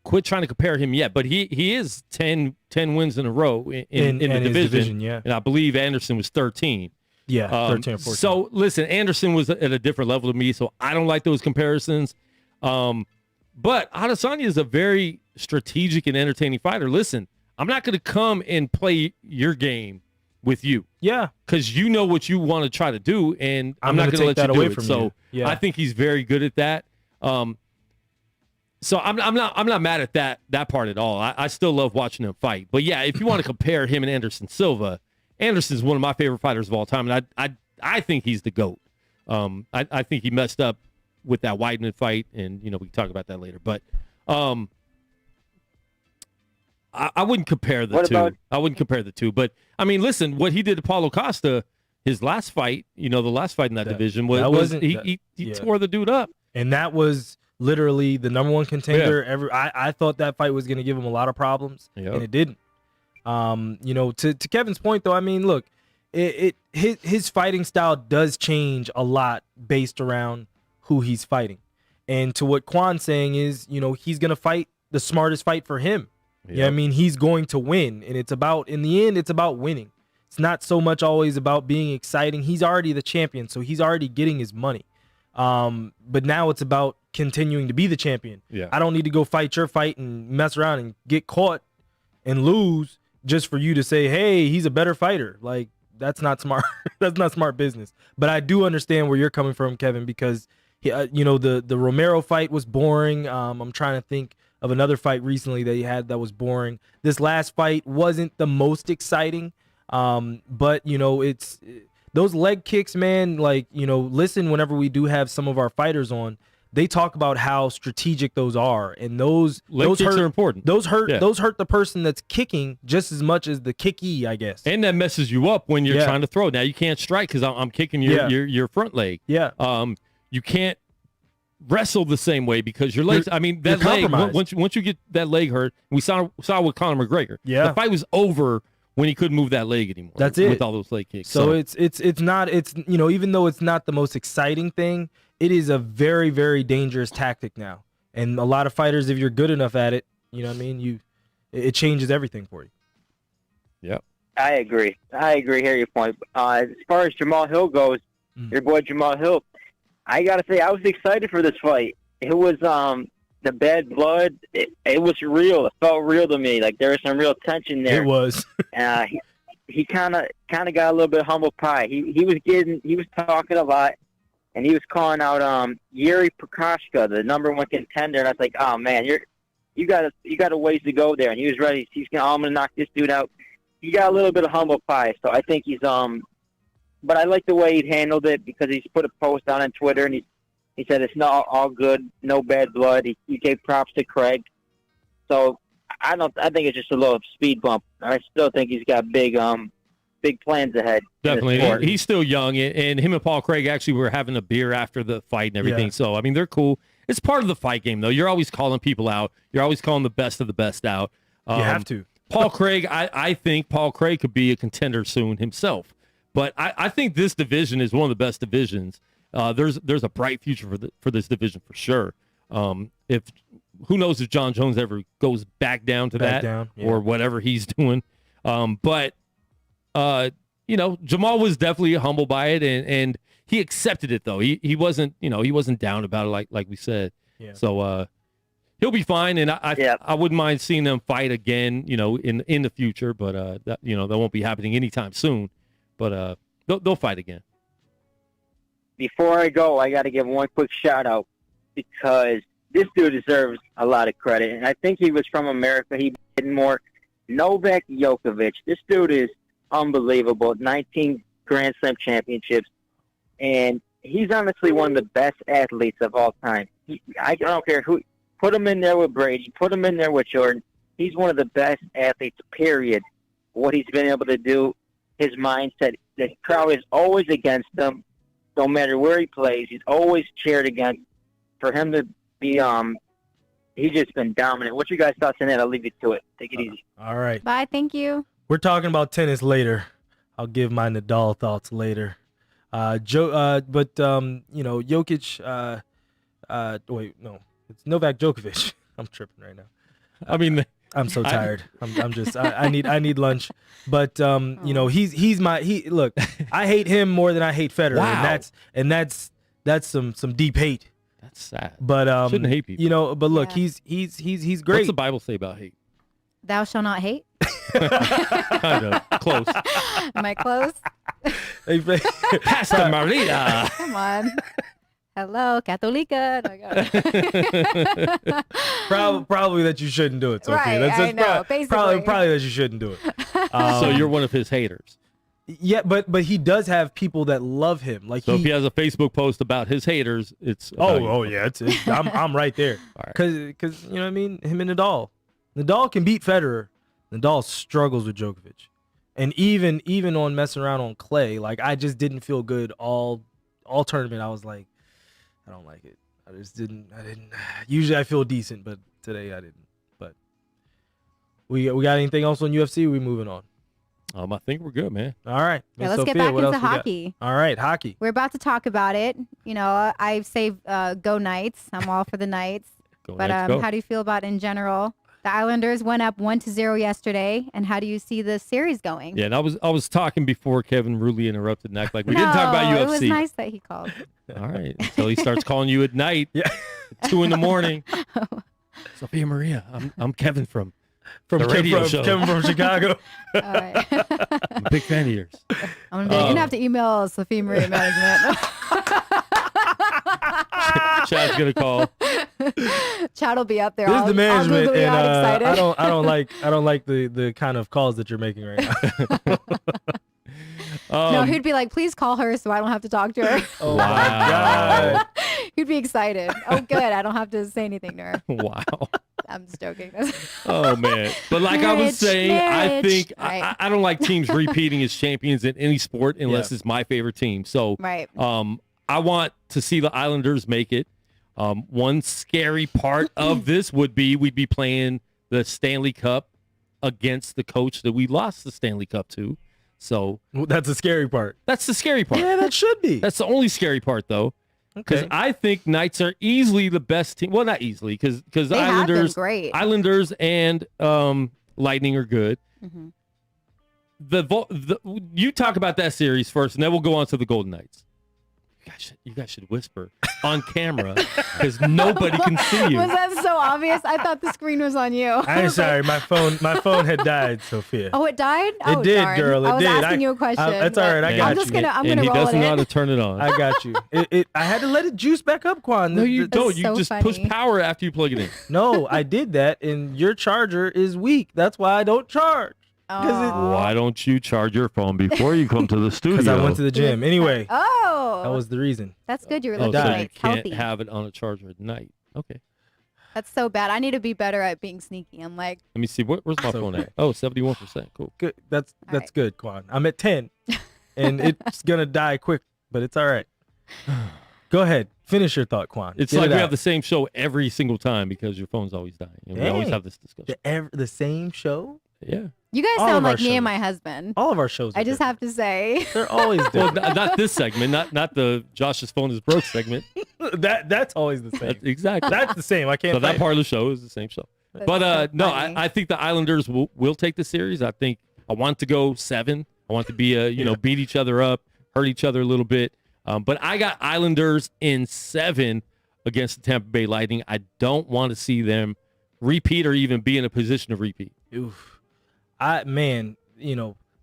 Quit trying to compare him yet. But he is 10 wins in a row in the division. Yeah. And I believe Anderson was 13. Yeah, 13 or 14. So, listen, Anderson was at a different level to me, so I don't like those comparisons. But Adesanya is a very strategic and entertaining fighter. Listen, I'm not going to come and play your game with you. Yeah. Because you know what you want to try to do, and I'm not going to let that you do away it. from So you. Yeah. I think he's very good at that. So I'm not mad at that part at all. I still love watching him fight. But yeah, if you want to compare him and Anderson Silva, Anderson's one of my favorite fighters of all time, and I think he's the GOAT. I think he messed up with that Weidman fight, and we can talk about that later. But I wouldn't compare the two. I wouldn't compare the two. But I mean, listen, what he did to Paulo Costa, his last fight, the last fight in that division he tore the dude up, and that was literally the number one contender ever. I thought that fight was going to give him a lot of problems, and it didn't. To Kevin's point though, I mean, look, his fighting style does change a lot based around who he's fighting, and to what Quan's saying is, he's going to fight the smartest fight for him. Yeah, I mean, he's going to win, and in the end, it's about winning. It's not so much always about being exciting. He's already the champion, so he's already getting his money. But now it's about continuing to be the champion. Yeah. I don't need to go fight your fight and mess around and get caught and lose just for you to say, hey, he's a better fighter. Like, that's not smart. That's not smart business. But I do understand where you're coming from, Kevin, because the Romero fight was boring. I'm trying to think of another fight recently that he had that was boring. This last fight wasn't the most exciting. But it's those leg kicks, man. Like, listen, whenever we do have some of our fighters on, they talk about how strategic those are, and those leg kicks are important. Those hurt the person that's kicking just as much as the kickee, I guess. And that messes you up when you're trying to throw. Now you can't strike because I'm kicking your front leg. Yeah. You can't wrestle the same way because your legs. I mean, that leg. Once you get that leg hurt, we saw with Conor McGregor. Yeah. The fight was over when he couldn't move that leg anymore. That's it. With all those leg kicks. So it's not, even though it's not the most exciting thing, it is a very, very dangerous tactic now. And a lot of fighters, if you're good enough at it, you know what I mean, it changes everything for you. Yep. I agree. Hear your point. As far as Jamal Hill goes, your boy Jamal Hill, I gotta say I was excited for this fight. It was the bad blood. It was real. It felt real to me. Like there was some real tension there. It was. He kind of got a little bit humble pie. He was talking a lot, and he was calling out Yuri Prokoshka, the #1 contender. And I was like, oh man, you got a ways to go there. And he was ready. He's I'm gonna knock this dude out. He got a little bit of humble pie, so I think he's but I like the way he handled it because he's put a post out on Twitter and he said it's not all good, no bad blood. He gave props to Craig, so I think it's just a little speed bump. I still think he's got big plans ahead. Definitely, he's still young, and him and Paul Craig actually were having a beer after the fight and everything. Yeah. So I mean, they're cool. It's part of the fight game, though. You're always calling people out. You're always calling the best of the best out. You have to. Paul Craig, I think Paul Craig could be a contender soon himself. But I think this division is one of the best divisions. There's a bright future for this division for sure. If who knows if John Jones ever goes back down to that or whatever he's doing. But Jamal was definitely humbled by it and he accepted it though. He wasn't down about it like we said. Yeah. So he'll be fine, and I wouldn't mind seeing them fight again, in the future. But that won't be happening anytime soon. But they'll fight again. Before I go, I got to give one quick shout out because this dude deserves a lot of credit, and I think he was from America. He did more. Novak Djokovic. This dude is unbelievable. 19 Grand Slam championships, and he's honestly one of the best athletes of all time. I don't care who. Put him in there with Brady. Put him in there with Jordan. He's one of the best athletes, period. What he's been able to do, his mindset, the crowd is always against him. No matter where he plays, he's always cheered against. For him to be, he's just been dominant. What's your guys' thoughts on that? I'll leave you to it. Take it easy. All right. Bye. Thank you. We're talking about tennis later. I'll give my Nadal thoughts later. Jokic. Wait, no. It's Novak Djokovic. I'm tripping right now. I mean, I'm so tired. I'm just. I need lunch. But look. I hate him more than I hate Federer. Wow. And that's some deep hate. That's sad. But shouldn't hate people. But look, he's great. What's the Bible say about hate? Thou shalt not hate. Kind of close. Am I close? Pastor Maria. Come on. Hello, Catholica. Probably that you shouldn't do it, Sophie. Right, I know, basically. Probably that you shouldn't do it. So you're one of his haters. Yeah, but he does have people that love him. Like so if he has a Facebook post about his haters, it's I'm right there. Because you know what I mean. Him and Nadal can beat Federer. Nadal struggles with Djokovic, and even on messing around on clay, like I just didn't feel good all tournament. I was like, I don't like it. I didn't. Usually I feel decent, but today I didn't. But we got anything else on UFC? We moving on. I think we're good, man. All right. Yeah, let's get back into hockey. All right, hockey. We're about to talk about it. I say go Knights. I'm all for the Knights. How do you feel about in general? The Islanders went up 1-0 yesterday, and how do you see the series going? Yeah, and I was talking before Kevin rudely interrupted and acted like we didn't talk about UFC. It was nice that he called. All right, until he starts calling you at night, 2 a.m. Sophia Maria, I'm Kevin from the radio show. Kevin from Chicago. All right. I'm a big fan of yours. You're gonna have to email Sophia Maria management. Chad's gonna call. Chad will be up there. This is the management, and excited. I don't like the kind of calls that you're making right now. No, he'd be like, please call her so I don't have to talk to her. Oh my God. He'd be excited. Oh, good. I don't have to say anything to her. Wow. I'm just joking. Oh man. But like I was saying, I think right. I don't like teams repeating as champions in any sport unless it's my favorite team. So right. I want to see the Islanders make it. One scary part of this would be we'd be playing the Stanley Cup against the coach that we lost the Stanley Cup to. So Well, that's the scary part. that's the scary part. Yeah, that should be. That's the only scary part, though. Because Okay. I think Knights are easily the best team. Well, not easily, because They have been Islanders, great. Islanders and Lightning are good. Mm-hmm. You talk about that series first, and then we'll go on to the Golden Knights. You guys should whisper on camera because nobody can see you. Was that so obvious? I thought the screen was on you. I'm sorry, my phone had died, Sophia. Oh, it died? Oh, It did, darn. girl, it I was did. asking you a question. That's all right, I but got I'm just you. gonna, I'm and gonna he roll doesn't know how to it. turn it on. I got you. I had to let it juice back up, Quan. No, you don't. You so just funny. push power after you plug it in. No, I did that, and your charger is weak. That's why I don't charge. Oh. Why don't you charge your phone before you come to the studio? Because I went to the gym. Anyway, Oh, that was the reason. that's good. You're Oh, looking so died. you right. can't Healthy. have it on a charger at night. Okay. That's so bad. I need to be better at being sneaky. I'm like, Let me see. Where's my phone at? Oh, 71%. Cool. Good. That's All right. good, Quan. I'm at 10, and it's gonna die quick, but it's all right. Go ahead. Finish your thought, Quan. It's Get like it we out. have the same show every single time because your phone's always dying. And we always Dang. have this discussion. the same show. Yeah. you guys All sound of our like me and shows. my husband. All of our shows. I just have to say. They're always Well, different. not this segment, not the Josh's phone is broke segment. That's always the same. Exactly. That's the same. I can't. So that fight part of the show is the same show. That's But so no, funny. I think the Islanders will take the series. I think I want to go 7. I want to be beat each other up, hurt each other a little bit. But I got Islanders in 7 against the Tampa Bay Lightning. I don't want to see them repeat or even be in a position to repeat. Oof. The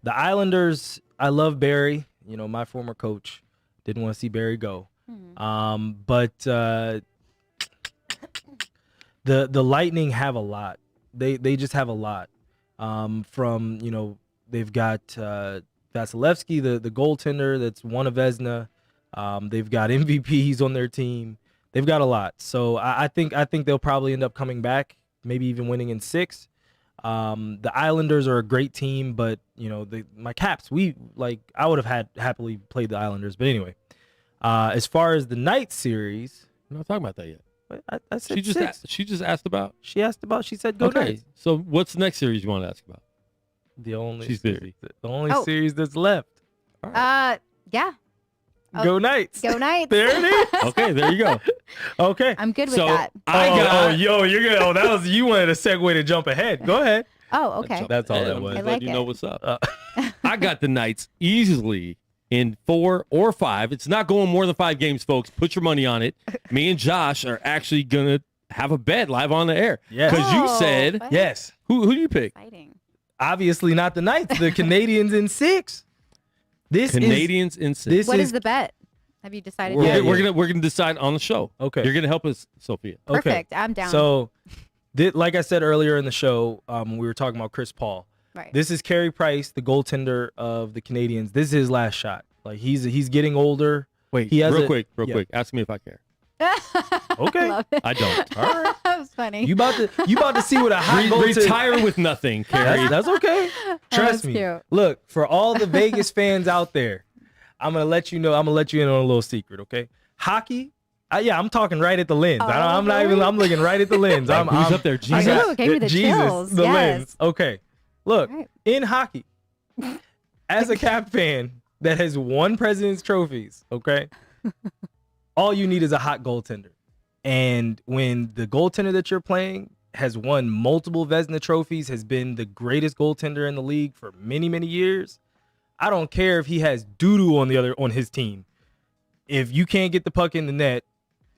Islanders, I love Barry, my former coach. Didn't want to see Barry go. But the Lightning have a lot. They just have a lot. They've got Vasilevsky, the goaltender that's won a Vezina. They've got MVPs on their team. They've got a lot. So I think they'll probably end up coming back, maybe even winning in 6. The Islanders are a great team, but my Caps, I would have happily played the Islanders. But anyway, as far as the Knights series, I'm not talking about that yet. I said She 6. just asked about. She asked about. She said go Okay. Knights. So what's the next series you want to ask about? The only She's busy. The only Oh. series that's left. Yeah. Oh, Go Knights. Go Knights. There it is. Okay, there you go. Okay. I'm good with So that. You're good. Oh, that was you wanted a segue to jump ahead. Go ahead. Oh, okay. That's all that I'm was. glad like you it. know what's up. I got the Knights easily in 4 or 5. It's not going more than 5 games, folks. Put your money on it. Me and Josh are actually gonna have a bet live on the air. Yes. Because you Oh, said what? Yes. who do you pick? Exciting. Obviously not the Knights. The Canadians in 6. Canadians in 6. This What is is the bet? Have you decided? We're, yet? we're gonna decide on the show. Okay. You're gonna help us, Sophia. okay. Perfect. I'm down. So, like I said earlier in the show, we were talking about Chris Paul. right. This is Carey Price, the goaltender of the Canadians. This is his last shot. Like he's getting older. Wait, He has real a- quick. yeah. Ask me if I care. Okay. Love it. I don't. All right. That was funny. You about to see what a hot goaltender. Retire with nothing, Carrie. That's okay. Trust was me. cute. Look, for all the Vegas fans out there, I'm gonna let you know. I'm gonna let you in on a little secret. Okay. Hockey. I'm talking right at the lens. Oh, I'm not even. really? I'm looking right at the lens. I'm Who's up there? Jesus. Ooh, gave me the Jesus, chills. the Yes. lens. Okay. Look, All right. in hockey, as a Cap fan that has won President's trophies, okay, all you need is a hot goaltender. And when the goaltender that you're playing has won multiple Vezina trophies, has been the greatest goaltender in the league for many, many years, I don't care if he has doo-doo on his team. If you can't get the puck in the net,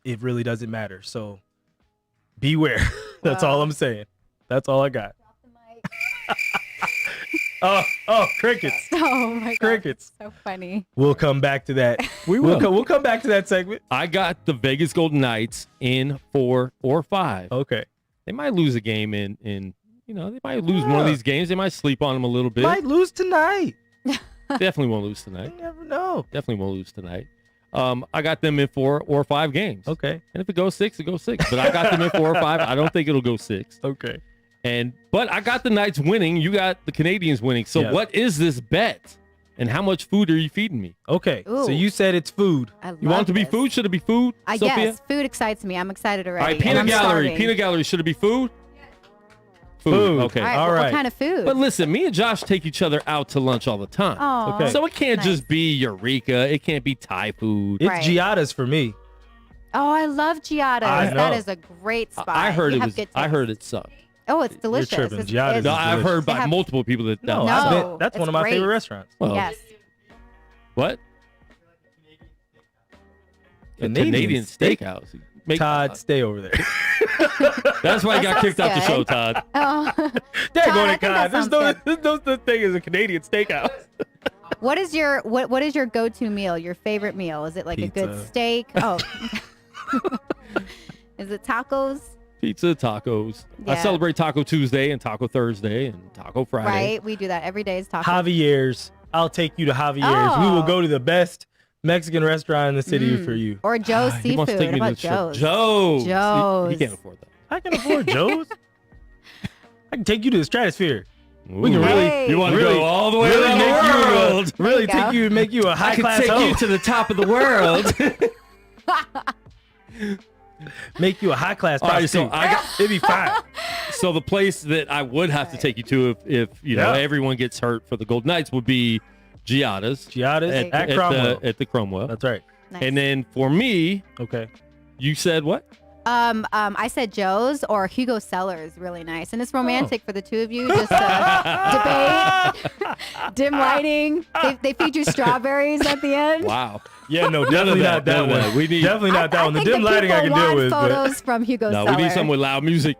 it really doesn't matter. So beware. That's all I'm saying. That's all I got. Oh, crickets. Oh my god. Crickets. So funny. We'll come back to that. We'll come back to that segment. I got the Vegas Golden Knights in 4 or 5. Okay. They might lose a game in they might lose one of these games. They might sleep on them a little bit. Might lose tonight. Definitely won't lose You tonight. never know. Definitely won't lose tonight. I got them in 4 or 5 games. Okay. And if it goes 6, it goes 6. But I got them in 4 or 5. I don't think it'll go 6. Okay. But I got the Knights winning. You got the Canadians winning. So Yeah. what is this bet? And how much food are you feeding me? Okay. Ooh. So you said it's food. I You want it to be this. food? Should it be food, I Sophia? guess food excites me. I'm excited already. All right, and peanut I'm gallery. starving. Peanut gallery. Should it be food? Food. Okay. All right. What kind of food? But listen, me and Josh take each other out to lunch all the time. Oh, Okay. So it can't nice. just be Eureka. It can't be Thai food. It's Right. Giada's for me. Oh, I love Giada's. I know. That is a great spot. I heard You it have was. good I taste. heard it sucked. Oh, it's delicious. tripping. It's- Giada's it's- No, is I've heard They by have- multiple people that. No, No, that's one it's of my great. favorite restaurants. Well, Yes. What? A Canadian Canadian steakhouse. Todd, stay over there. That's why he got That kicked out the sounds show, good. Todd. Oh. There Todd, go I to think that God. There's sounds no such thing as a Canadian steakhouse. What is your go-to meal? Your favorite meal? Is it like a good Pizza. steak? Oh. Is it tacos? Pizza, tacos. I Yeah. celebrate Taco Tuesday and Taco Thursday and Taco Friday. Right. We do that every day. Is tacos. Javier's. I'll take you to Javier's. We will Oh. go to the best Mexican restaurant in the city for you. Or Joe's He wants to Seafood. take How me about to the strip. Joe's? Joe's. Joe's. He can't afford that. I can afford Joe's. I can take you to the stratosphere. We Ooh. can really, Hey. You want to really, go all the way really around make the you world? really There you take you, make you a high I can class take hoe. you to the top of the world. Make you a high class All right, so prostitute. It'd be fine. So the place that I would have to take you to if you know Yeah. everyone gets hurt for the Golden Knights would be Giada's Giada's At- at Cromwell. at the Cromwell. That's right. Nice. And then for me, Okay. you said what? I said Joe's or Hugo Cellar's really nice, and it's romantic for the two of you. Just debate, dim lighting. They feed you strawberries at the end. Wow. Yeah, no, definitely not that none of one. We need Definitely not that I one. The think dim lighting I people can deal want with. but- photos from Hugo no. Cellar. We need someone with loud music.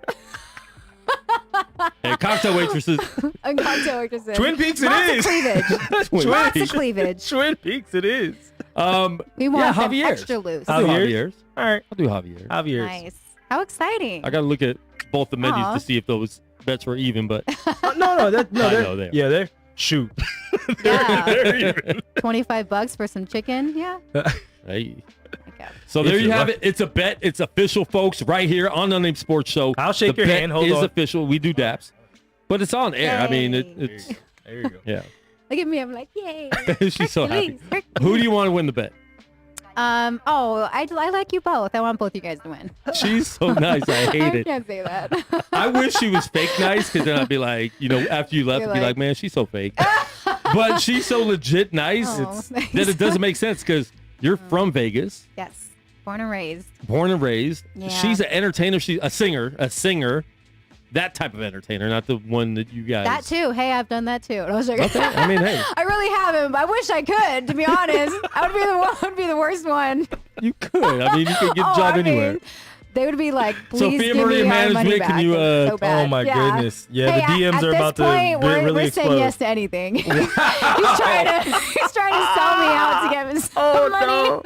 And cocktail waitresses. And cocktail waitresses. Twin Peaks it Lots is. of cleavage. Twin Lots Peaks. of cleavage. Twin Peaks it is. We want them Javier's. extra loose. I'll do Javier's? Javier's. All right. I'll do Javier's. Javier's. Nice. How exciting. I got to look at both the menus Aw. to see if those bets were even, but No, I they're, know they are. yeah, they're shoot. Yeah. They're even. $25 for some chicken. Yeah. hey. Okay. So If there you you're have lucky. it. It's a bet. It's official, folks, right here on the Unnamed Sports Show. I'll shake The your bet hand. Hold is on. official. We do daps, but it's on air. I mean, Yay. it's There you go. yeah. Look at me. I'm like, yay. She's so happy. Hercules. Who do you want to win the bet? I like you both. I want both you guys to win. She's so nice. I hate I it. can't say that. I wish she was fake nice, because then I'd be like, you know, after you left, You're I'd be like- like, man, she's so fake. But she's so legit nice Oh, thanks. that it doesn't make sense, because you're from Vegas, Yes. Born and raised. born and raised. Yeah. She's an entertainer. She's a singer. That type of entertainer, not the one that you guys. That too. Hey, I've done that too. And I was like, Okay. I mean, hey, I really haven't. But I wish I could. To be honest, I would be the one. Would be the worst one. you could. I mean, you could get a Oh, job I mean, anywhere. They would be like, please Sophia give Maria me our money Management, back. can you, It's so bad. Oh my Yeah. goodness. Yeah, Hey, the DMs at are this about to point, we're really saying explode. yes to anything. he's trying to sell me out to get me some money.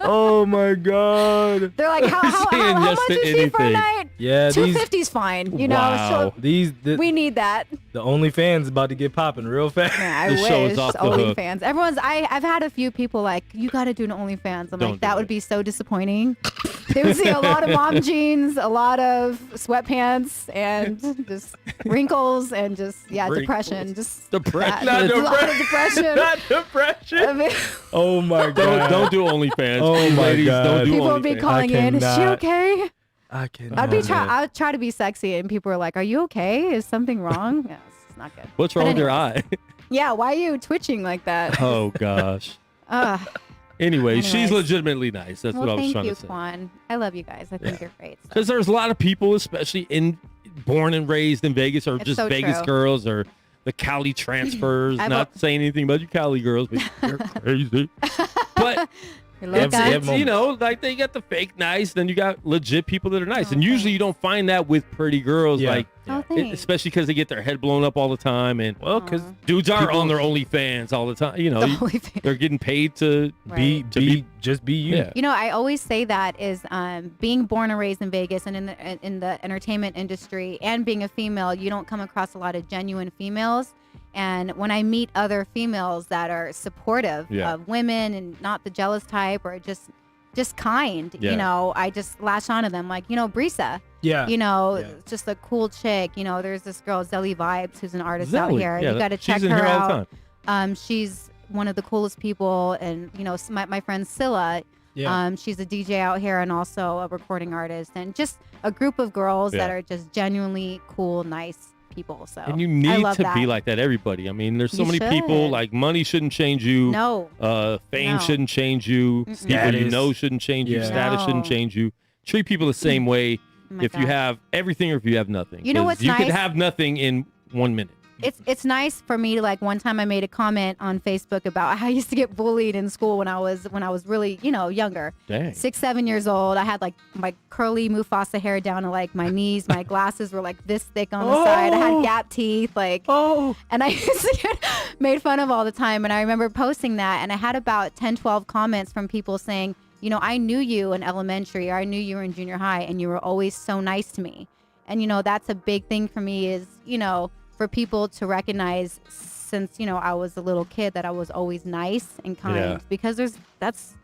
Oh my god. They're like, how saying much yes to is she for a anything. night? Yeah, these 250's fine. You know, Wow. we need that. the OnlyFans about to get popping real fast. Yeah, I This show is wish off the hook. OnlyFans. I've had a few people like, you got to do an OnlyFans. I'm Don't like, that do would it. be so disappointing. They would see a lot of mom jeans, a lot of sweatpants, and just wrinkles and just depression. Just Depression. that. Not A lot of depression. Not I depression. mean, Oh my god. Don't do OnlyFans. Oh Please, my ladies, God. Don't do people would be OnlyFans. calling in. Is she cannot. okay? I can. I would try to be sexy, and people are like, "Are you okay? Is something wrong?" Yeah, it's not good. What's But wrong with your anyways. eye? Yeah, why are you twitching like that? Oh gosh. Ugh. Anyway, she's Anyways. legitimately nice. That's what I Well, was thank trying you, to say. Quan. I love you guys. I think you're great. So. Because there's a lot of people, especially born and raised in Vegas, or It's just so Vegas true. girls, or the Cali transfers. I've Not saying anything about you Cali girls, but you're crazy. But You're like, it's, Every- guys, every- you know, like they got the fake nice, then you got legit people that are nice, and Oh, usually you don't find that with pretty girls, Yeah. like Oh, thanks. especially because they get their head blown up all the time, and Well, because dudes are people- on their OnlyFans all the time. You know, The OnlyFans. they're getting paid to be Right. to be be- just be you. yeah. You know, I always say that is being born and raised in Vegas and in the entertainment industry, and being a female, you don't come across a lot of genuine females. And when I meet other females that are supportive Yeah. of women and not the jealous type, or just kind, Yeah. you know, I just latch onto them. Like, you know, Brisa, Yeah. you know, Yeah. just a cool chick. You know, there's this girl, Zelly Vibes, who's an artist out Zelly, here. yeah, You got to check she's in her here all the out. time. She's one of the coolest people. And, you know, my friend Scylla, Yeah. she's a DJ out here and also a recording artist. And just a group of girls that Yeah. are just genuinely cool, nice people. So And you I need love to that. be like that, everybody. I mean, there's so You many people, should. like money shouldn't change you. No. Fame No. shouldn't change you. Mm-mm. People you Status. know shouldn't change you. Yeah. Status shouldn't No. change you. Treat people the same way Oh my if you God. have everything or if you have nothing. You know 'Cause what's you could nice? have nothing in 1 minute. It's nice for me to, like, one time I made a comment on Facebook about how I used to get bullied in school when I was really, younger. Dang. 6, 7 years old. I had like my curly Mufasa hair down to like my knees. My glasses were like this thick on the side. I had gap teeth, like, and I used to get made fun of all the time. And I remember posting that, and I had about 10, 12 comments from people saying, I knew you in elementary, or I knew you were in junior high, and you were always so nice to me. And, that's a big thing for me is, for people to recognize since, I was a little kid that I was always nice and kind, Yeah. because that's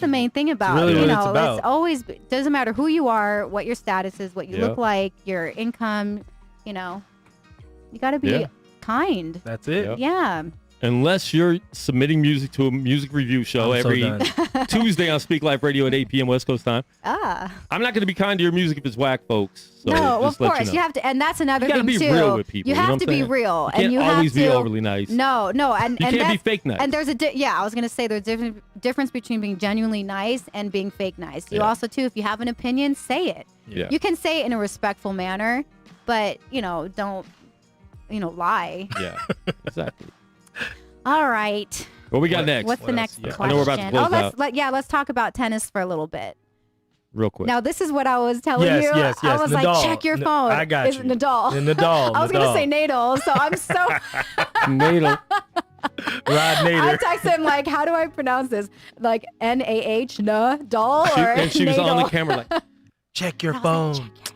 the main thing about, really what it's about. it's always, doesn't matter who you are, what your status is, what you Yeah. look like, your income, you got to be Yeah. kind. That's it. Yep. Yeah. Unless you're submitting music to a music review show I'm so every done. Tuesday on Speak Live Radio at 8 p.m. West Coast time. I'm not going to be kind to your music if it's whack, folks. So No, well, of just let course you know. have to, and that's another You gotta thing be too. real with people, You you know have what to I'm be saying? real, You and can't you have always to be overly nice. No, and You and can't be that's- fake nice. And there's I was gonna say there's a difference between being genuinely nice and being fake nice. You Yeah. also too, if you have an opinion, say it. Yeah. You can say it in a respectful manner, but don't lie. Yeah, exactly. All right. What we got next? What's What the else next you got? question? I know we're about to close out. Let's talk about tennis for a little bit. Real quick. Now, this is what I was telling Yes, you. yes, I yes. was Nadal. like, check your phone. I got Is you. it Nadal? Nadal. I was going to Nadal. say Nadal, so I'm so... Nadal. Rod I Nader. texted him, like, how do I pronounce this? Like, N-A-H, Nadal, or And she was on the Nadal? camera like, Check your I was like, phone. check it.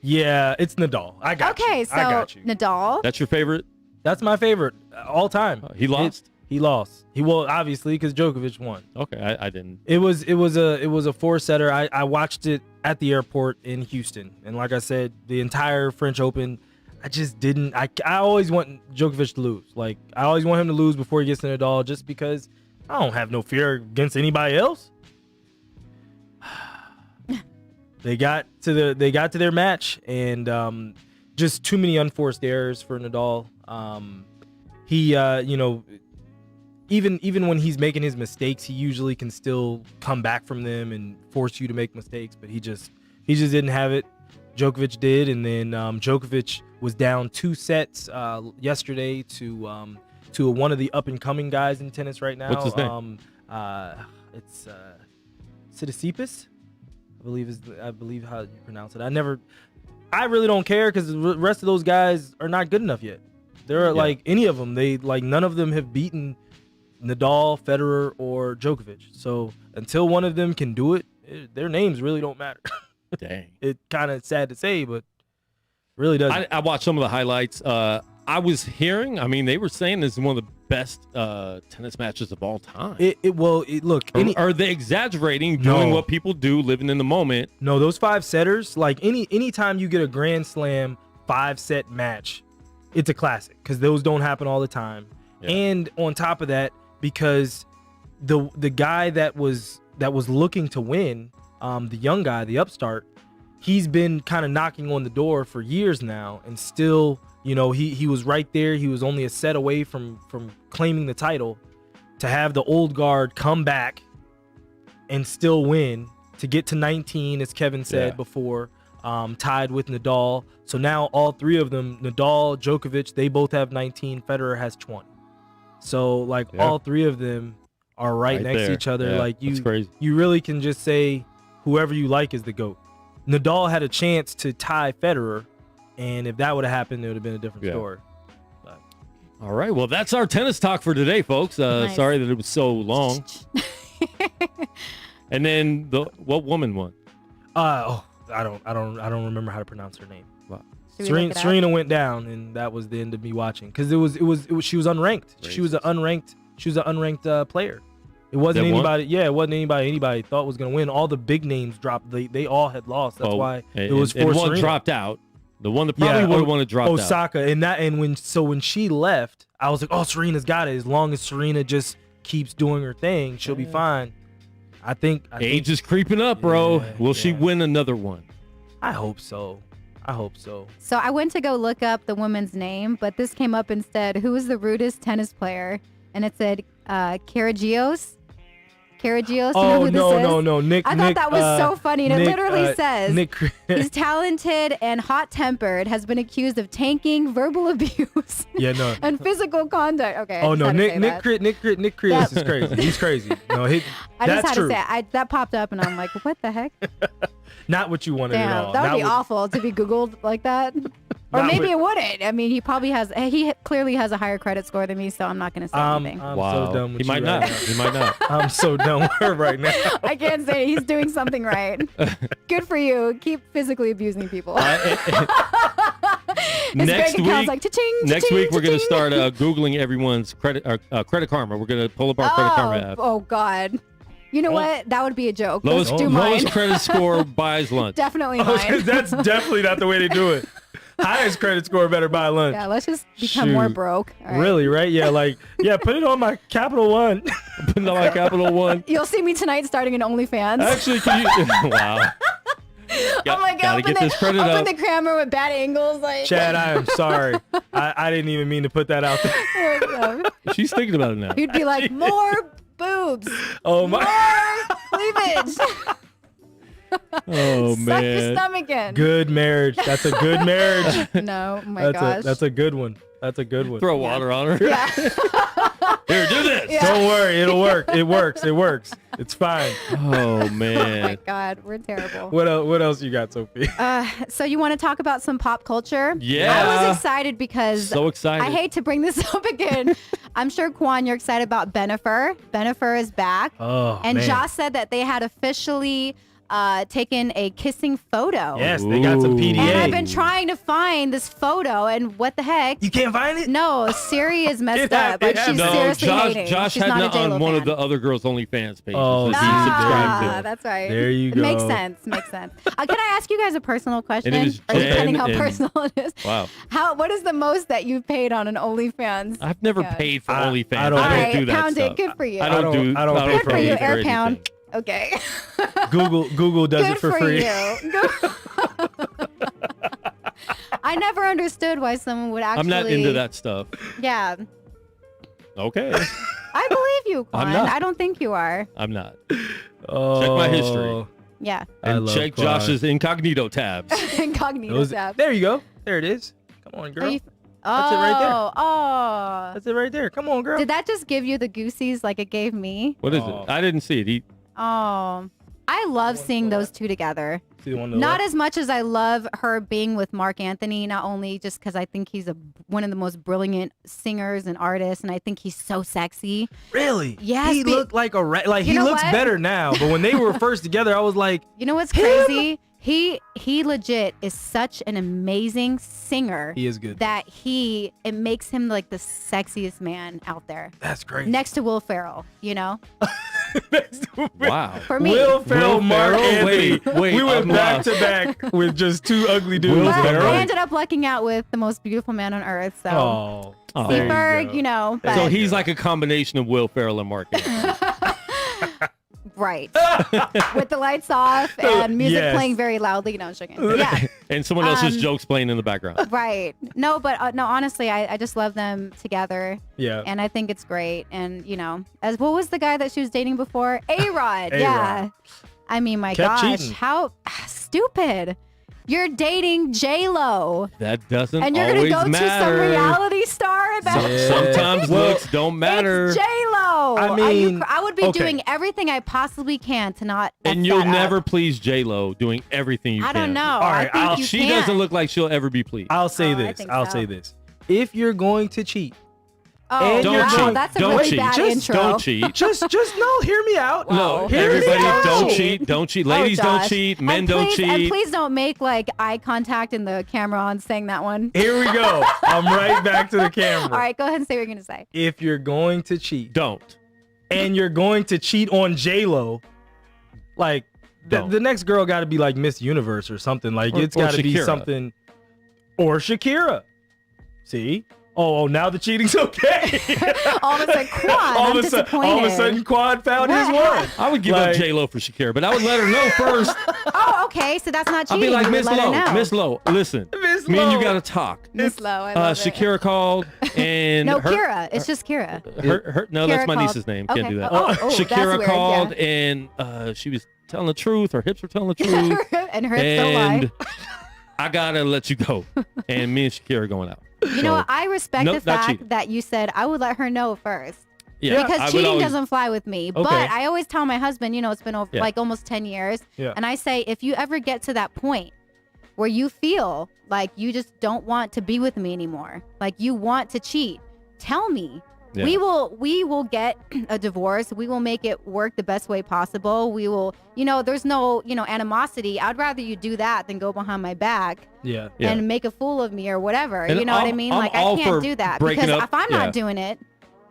Yeah, it's Nadal. I got you. Okay, so I got you. Nadal. that's your favorite? That's my favorite all time. He lost? He lost. He will obviously because Djokovic won. Okay, I didn't. It was a 4-setter. I watched it at the airport in Houston, and like I said, the entire French Open, I just didn't. I always want Djokovic to lose. Like I always want him to lose before he gets to Nadal, just because I don't have no fear against anybody else. They got to their match, and just too many unforced errors for Nadal. He even when he's making his mistakes, he usually can still come back from them and force you to make mistakes, but he just didn't have it. Djokovic did, and then Djokovic was down 2 sets yesterday to one of the up and coming guys in tennis right now. What's his name? It's Tsitsipas, I believe how you pronounce it. I really don't care because the rest of those guys are not good enough yet. They're like any of them. None of them have beaten Nadal, Federer, or Djokovic. So until one of them can do it, their names really don't matter. Dang. It's kind of sad to say, but really doesn't. I watched some of the highlights. I was hearing, they were saying this is one of the best tennis matches of all time. Look. Are they exaggerating, doing No. what people do, living in the moment? No, those 5-setters, like anytime you get a Grand Slam 5-set match, it's a classic because those don't happen all the time. Yeah. And on top of that, because the guy that was looking to win, the young guy, the upstart, he's been kind of knocking on the door for years now, and still, he was right there. He was only a set away from claiming the title. To have the old guard come back and still win, to get to 19, as Kevin said before, tied with Nadal. So now all three of them, Nadal, Djokovic, they both have 19. Federer has 20. So all three of them are right next there. to each other. Yeah, that's crazy. You really can just say whoever you like is the GOAT. Nadal had a chance to tie Federer, and if that would have happened, it would have been a different story. All right. Well, that's our tennis talk for today, folks. Nice. Sorry that it was so long. And then what woman won? I don't remember how to pronounce her name. Wow. Should we look it up? Serena went down, and that was the end of me watching because it was she was unranked. She was an unranked player. It wasn't That won? anybody. Yeah, it wasn't anybody thought was gonna win. All the big names dropped. They all had lost. That's why it was for and one Serena. dropped out. The one that probably would have won it dropped out. Osaka, and when she left, I was like, oh, Serena's got it. As long as Serena just keeps doing her thing, she'll be fine. I think Age is creeping up, bro. Yeah, Will she win another one? I hope so. I hope so. So I went to go look up the woman's name, but this came up instead. Who is the rudest tennis player? And it said Kyrgios. Kyrgios. Oh, you know who this is? no. Nick. I thought that was so funny. And it Nick, literally says Nick. he's talented and hot-tempered, has been accused of tanking, verbal abuse, Yeah, no. and physical conduct. Okay. Oh I just no, had to say Nick that. Chris is crazy. He's crazy. No, I just that's had true. to say it. That popped up, and I'm like, what the heck? Not what you wanted at Damn, all. that would Not be what- awful to be Googled like that. Or Not maybe what- it wouldn't. I mean, he clearly has a higher credit score than me, so I'm not going to say anything. I'm Wow. so done with He you might right not. now. He might not. I'm so done with her right now. I can't say it. He's doing something right. Good for you. Keep physically abusing people. His Next bank account's week, like, cha-ching, next cha-ching, week we're going to cha-ching. start Googling everyone's credit Karma. We're going to pull up our Credit Karma app. Oh, God. You know what? That would be a joke. Lowest, Let's do mine. lowest credit score buys lunch. Definitely mine. That's definitely not the way they do it. Highest credit score better buy lunch. Yeah, let's just become more Shoot. broke. All right. Really, right? Yeah, put it on my Capital One. Putting on my Capital One. You'll see me tonight starting an OnlyFans. Actually, can you? Wow. I'm like, gotta get this credit open up. the camera with bad angles. Like, Chad, I am sorry. I didn't even mean to put that out there. She's thinking about it now. You'd be like, more boobs, Oh my. more cleavage. Oh Suck your man. stomach in. Good marriage. That's a good marriage. No, oh my gosh. That's a good one. That's a good one. Throw water on her. yeah. Here, do this. Yeah. Don't worry, it'll work. It works. It works. It's fine. Oh Oh my man. God, we're terrible. What else you got, Sophie? So you want to talk about some pop culture? Yeah. I was excited because So excited. I hate to bring this up again. I'm sure, Quan, you're excited about Bennifer. Bennifer is back. Oh, And man. Josh said that they had officially taken a kissing photo. Yes, they got some Ooh. PDA. And I've been trying to find this photo, and what the heck? You can't find it? No, Siri is messed It hap- up. Like, it she's No, seriously Josh, hating. Josh She's had not it a J-Lo on one of fan. the other girls' OnlyFans pages Oh, that see, he subscribed Ah, to. that's right. There you It makes go. sense. Makes sense. Can I ask you guys a personal question? And it was Or depending Jen how and- personal it is. Wow. What is the most that you've paid on an OnlyFans? I've never Yeah. paid for I- OnlyFans. I I don't- don't, All right, do that pound stuff. it. Good for you. I don't do. I don't pay Good for you, pay Air for Pound. anything. Okay. Google does Good it for free. you. I never understood why someone would actually. I'm not into that stuff. Yeah, Okay, I believe you, Quan. I'm not. I don't think you are. I'm not. Oh, Check my history. Yeah. I And love check Quan. Josh's incognito tabs. Incognito Those- tab. There you go. There it is. Come on, Are girl. you- That's it right there. Oh. That's it right there. Come on, girl. Did that just give you the goosies like it gave me? What is Oh. it? I didn't see it. Oh. I love seeing those two together. See the one to the Not left? as much as I love her being with Mark Anthony, not only just because I think he's one of the most brilliant singers and artists, and I think he's so sexy. Really? Yes, He be- looked like You he know looks what? better now. But when they were first together, I was like, You know what's crazy? He legit is such an amazing singer he is good. that it makes him like the sexiest man out there. That's great. Next to Will Ferrell, you know? Wow. For me. Will Ferrell, Will Mark Ferrell? Anthony. Wait, we went I'm back lost. to back with just two ugly dudes. Will But And I'm Ferrell? I like, ended up lucking out with the most beautiful man on earth. So Oh, Oh. there Seaberg, go. you know, but So he's like a combination of Will Ferrell and Mark Anthony. right. With the lights off and music Yes. playing very loudly. No, I'm joking. Yeah. And someone else's Um, jokes playing in the background. Right. No, but no, honestly, I just love them together. Yeah. And I think it's great. And, you know, what was the guy that she was dating before? A-Rod. Yeah. I mean, my Kept gosh, cheating. how stupid. You're dating J-Lo. That doesn't And you're going always to go to some matter. reality star? Yeah. Sometimes Well, looks don't matter. It's J-Lo. I mean, I would be okay. doing everything I possibly can to not F And you'll that up. never please J-Lo doing everything you I can. don't know. All right, I think you She can. doesn't look like she'll ever be pleased. I'll say Oh, I this. think I'll so. say this. If you're going to cheat, Oh, And Don't you're wow, cheat. that's a Don't really cheat. bad Just intro. Don't cheat. just no, hear me out. Wow. No, Hear me everybody out. don't cheat. Don't cheat. Ladies Oh, don't Josh. cheat. Men And don't please- And cheat. please don't make like eye contact in the camera on saying that one. Here we go. I'm right back to the camera. All right, go ahead and say what you're gonna say. If you're going to cheat Don't. and you're going to cheat on J-Lo, like Don't. the next girl got to be like Miss Universe or something. Like Or- it's or got to be Shakira. something. Or Shakira. See? Oh, now the cheating's okay. All of a sudden, Quan, I'm disappointed. All of a sudden, Quan found his one. I would give up J-Lo for Shakira, but I would let her know first. Oh, okay. So that's not cheating. I'll be like, Miss Lowe, listen. Miss Me and you Lowe. got to talk. Miss Lowe, I love Shakira called and No, Kira. It's just Kira. No, Kira that's my called. niece's name. Okay. Can't do that. Oh, that's Shakira weird, called yeah. and she was telling the truth. Her hips were telling the truth. And her hips don't lie. I gotta let you go. And me and Shakira going out. You know what? I respect the not fact cheating. that you said I would let her know first. Yeah, Because I would cheating always- doesn't fly with me. Okay. But I always tell my husband, it's been Yeah. like almost 10 years. Yeah. And I say, if you ever get to that point where you feel like you just don't want to be with me anymore, like you want to cheat, tell me. Yeah. We will get a divorce. We will make it work the best way possible. We will, there's no, animosity. I'd rather you do that than go behind my back Yeah. and make a fool of me or whatever. And You know what I I'm- mean? I'm Like all I can't for do that breaking because up. if I'm Yeah. not doing it,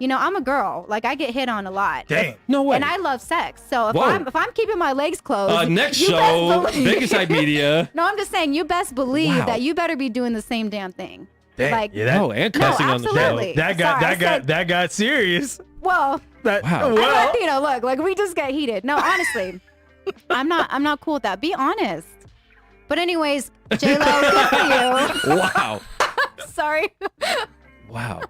I'm a girl. Like I get hit on a lot. Damn. No way. And I love sex. So Whoa. if I'm keeping my legs closed, Next you show, best believe- Vegas Side Media. No, I'm just saying you best believe Wow. that you better be doing the same damn thing. Damn. Like, Yeah, that, And cussing on the show. absolutely. that Sorry, I said- got serious. Well, That, Wow. Well, look, like we just get heated. No, honestly, I'm not cool with that. Be honest. But anyways, J-Lo, good for Wow. you. Sorry. Wow.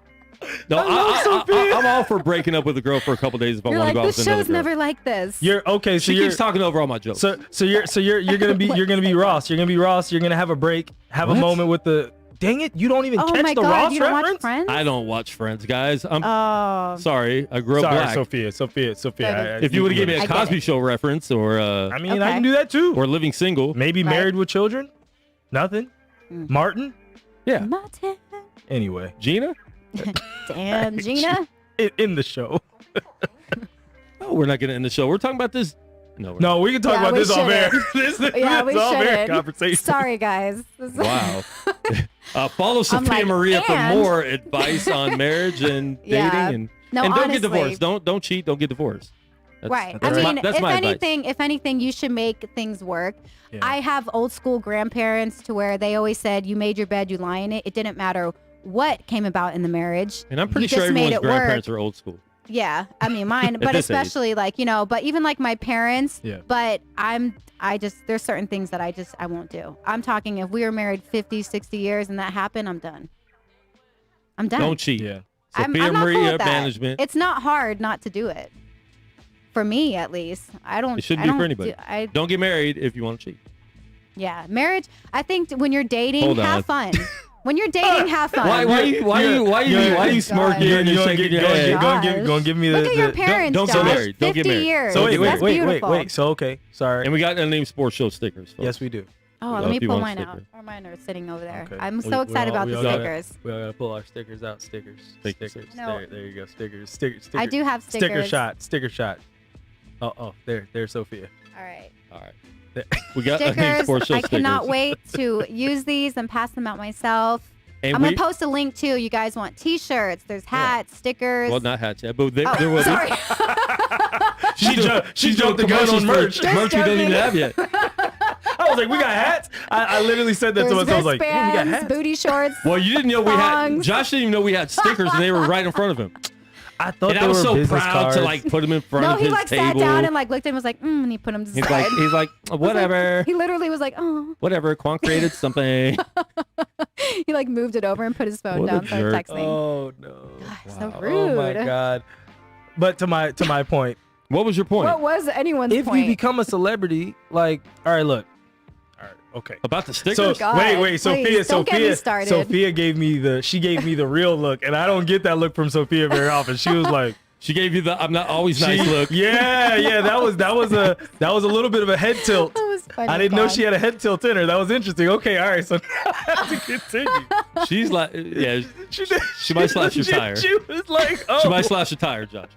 No, love Sophia. I'm all for breaking up with a girl for a couple days if I You're want like, to go out this with another show's girl. never like this. you're okay. So She you're keeps talking over all my jokes. so you're gonna be Ross. You're gonna be Ross. You're gonna have a break. Have a What? moment with the. Dang it! You don't even Oh catch my the God, Ross you don't watch reference. Friends? I don't watch Friends, guys. I'm Oh. sorry. I grew up Sorry, black. Sophia. If you would have given me I a get Cosby it. Show reference or I mean, I Okay. can do that too. or Living Single, Maybe Right. Married with Children. Nothing. Martin. yeah. Martin. Anyway, Gina? Damn, Gina. in the show. Oh, we're not going to end the show. We're talking about this. No. we're No, we can talk Yeah, about we this off air. shouldn't. this Yeah, we off air shouldn't. conversation. Sorry, guys. This is- not. Wow. Follow Sophia like, Maria for and- more advice on marriage and dating Yeah. and No, don't honestly. get divorced. Don't cheat. Don't get divorced. That's, Right. That's I mean, my, that's if my if anything, you should make things work. Yeah. I have old school grandparents to where they always said, "You made your bed, you lie in it." It didn't matter what came about in the marriage. And I'm pretty You sure just made everyone's it work. grandparents are old school. Yeah, I mean mine, At but this age. especially but even like my parents. Yeah. But there's certain things that I won't do. I'm talking if we were married 50, 60 years and that happened, I'm done. I'm done. Don't cheat. Yeah. Sophia I'm not cool Maria with that. management. It's not hard not to do it. For me, at least, I don't. It shouldn't I be don't for anybody. Don't get married if you want to cheat. Yeah, marriage. I think when you're dating, Hold on. have fun. When you're dating, have fun. Why you smirking You're and shaking your head? Gonna give me the. Look at your the- parents, don't get Josh. married. Don't 50 get married. years. So That's beautiful. wait. So okay, sorry. And we got Unnamed Sports Show stickers. Folks. Yes, we do. Oh, Well, let me if you pull want a mine out. sticker. Or mine are sitting over there. Okay. I'm We- so excited about we the all gotta- stickers. We all gotta pull our stickers out. Stickers. Stickers. No. There you go. Stickers. Sticker. I do have stickers. Sticker shot. Sticker shot. Oh, there's Sophia. All right. All right. We got Unnamed Sports Stickers. Show I stickers. cannot wait to use these and pass them out myself. And I'm we, going to post a link too. You guys want t-shirts. There's hats, stickers. well, not hats yet, but there Oh, will sorry. be. She jumped the gun on merch. Merch we don't even joking. have yet. I was like, we got hats. I literally said that to There's myself. I was like, oh, we got wristbands, hats. booty shorts. Well, you didn't know we had. Songs. Josh didn't even know we had stickers, and they were right in front of him. I thought And they I was were so business proud cards. to like put them in front No, of he his like table. sat down and like looked at him and was like, and he put them to the side. He's like, whatever, He literally was like, oh. whatever. Quan created something. He like moved it over and put his phone What a down, started jerk. texting. Oh no. so Wow. rude. Oh my god. But to my point, What was your point What was anyone's if point? you become a celebrity, like, all right, look. All right, okay. about the stickers? So God, wait, please, Sophia, don't get me started. Sophia gave me the real look, and I don't get that look from Sophia very often. She was like, She gave you the "I'm not always nice" she- look. Yeah, that was a little bit of a head tilt. That was funny. I didn't know God. she had a head tilt in her. That was interesting. Okay, all right, so now I have to continue. She's like, yeah, She might slash your legit- tire. She was like, oh. she might slash a tire, Josh.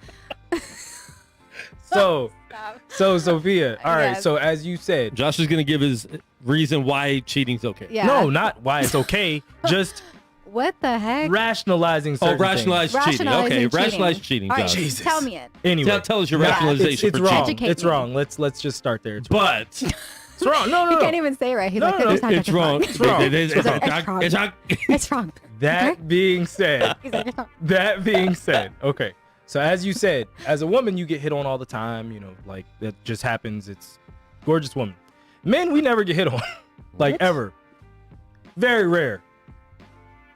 So Sophia, all right. Yes. So as you said, Josh is gonna give his reason why cheating's okay. Yeah. no, not why it's okay, just What the heck? rationalizing certain rationalize cheating. Rationalizing Okay, cheating. rationalize cheating, All right, Josh. Jesus. tell me it. things. Anyway, Tell us your Nah, rationalization it's for wrong. cheating. Educate It's me. wrong. Let's just start there. It's wrong. But It's wrong. No, He no, can't no. even say it right. He's No, like, no, "It's not it's wrong. wrong. It's wrong. It's It's wrong. wrong. It's wrong. That being said, okay. So as you said, as a woman, you get hit on all the time. You know, like that just happens. It's gorgeous woman. Men, we never get hit on, like ever. Very rare.